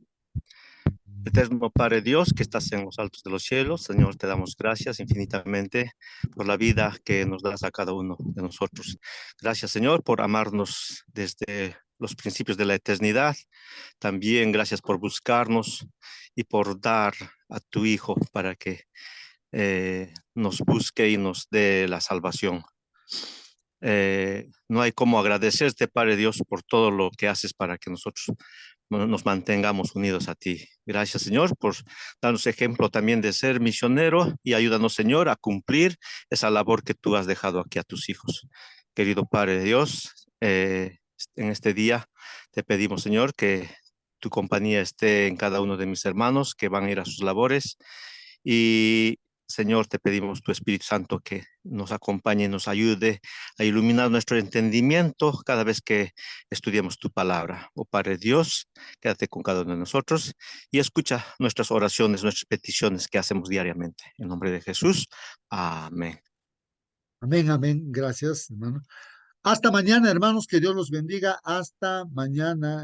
Eterno Padre Dios, que estás en los altos de los cielos, Señor, te damos gracias infinitamente por la vida que nos das a cada uno de nosotros. Gracias, Señor, por amarnos desde los principios de la eternidad. También gracias por buscarnos y por dar a tu Hijo para que nos busque y nos dé la salvación. No hay cómo agradecerte, Padre Dios, por todo lo que haces para que nosotros nos mantengamos unidos a ti. Gracias, Señor, por darnos ejemplo también de ser misionero y ayúdanos, Señor, a cumplir esa labor que tú has dejado aquí a tus hijos. Querido Padre Dios, en este día te pedimos, Señor, que tu compañía esté en cada uno de mis hermanos que van a ir a sus labores y Señor, te pedimos tu Espíritu Santo que nos acompañe y nos ayude a iluminar nuestro entendimiento cada vez que estudiemos tu palabra. Oh Padre Dios, quédate con cada uno de nosotros y escucha nuestras oraciones, nuestras peticiones que hacemos diariamente. En nombre de Jesús, amén. Amén, amén. Gracias, hermano. Hasta mañana, hermanos. Que Dios los bendiga. Hasta mañana.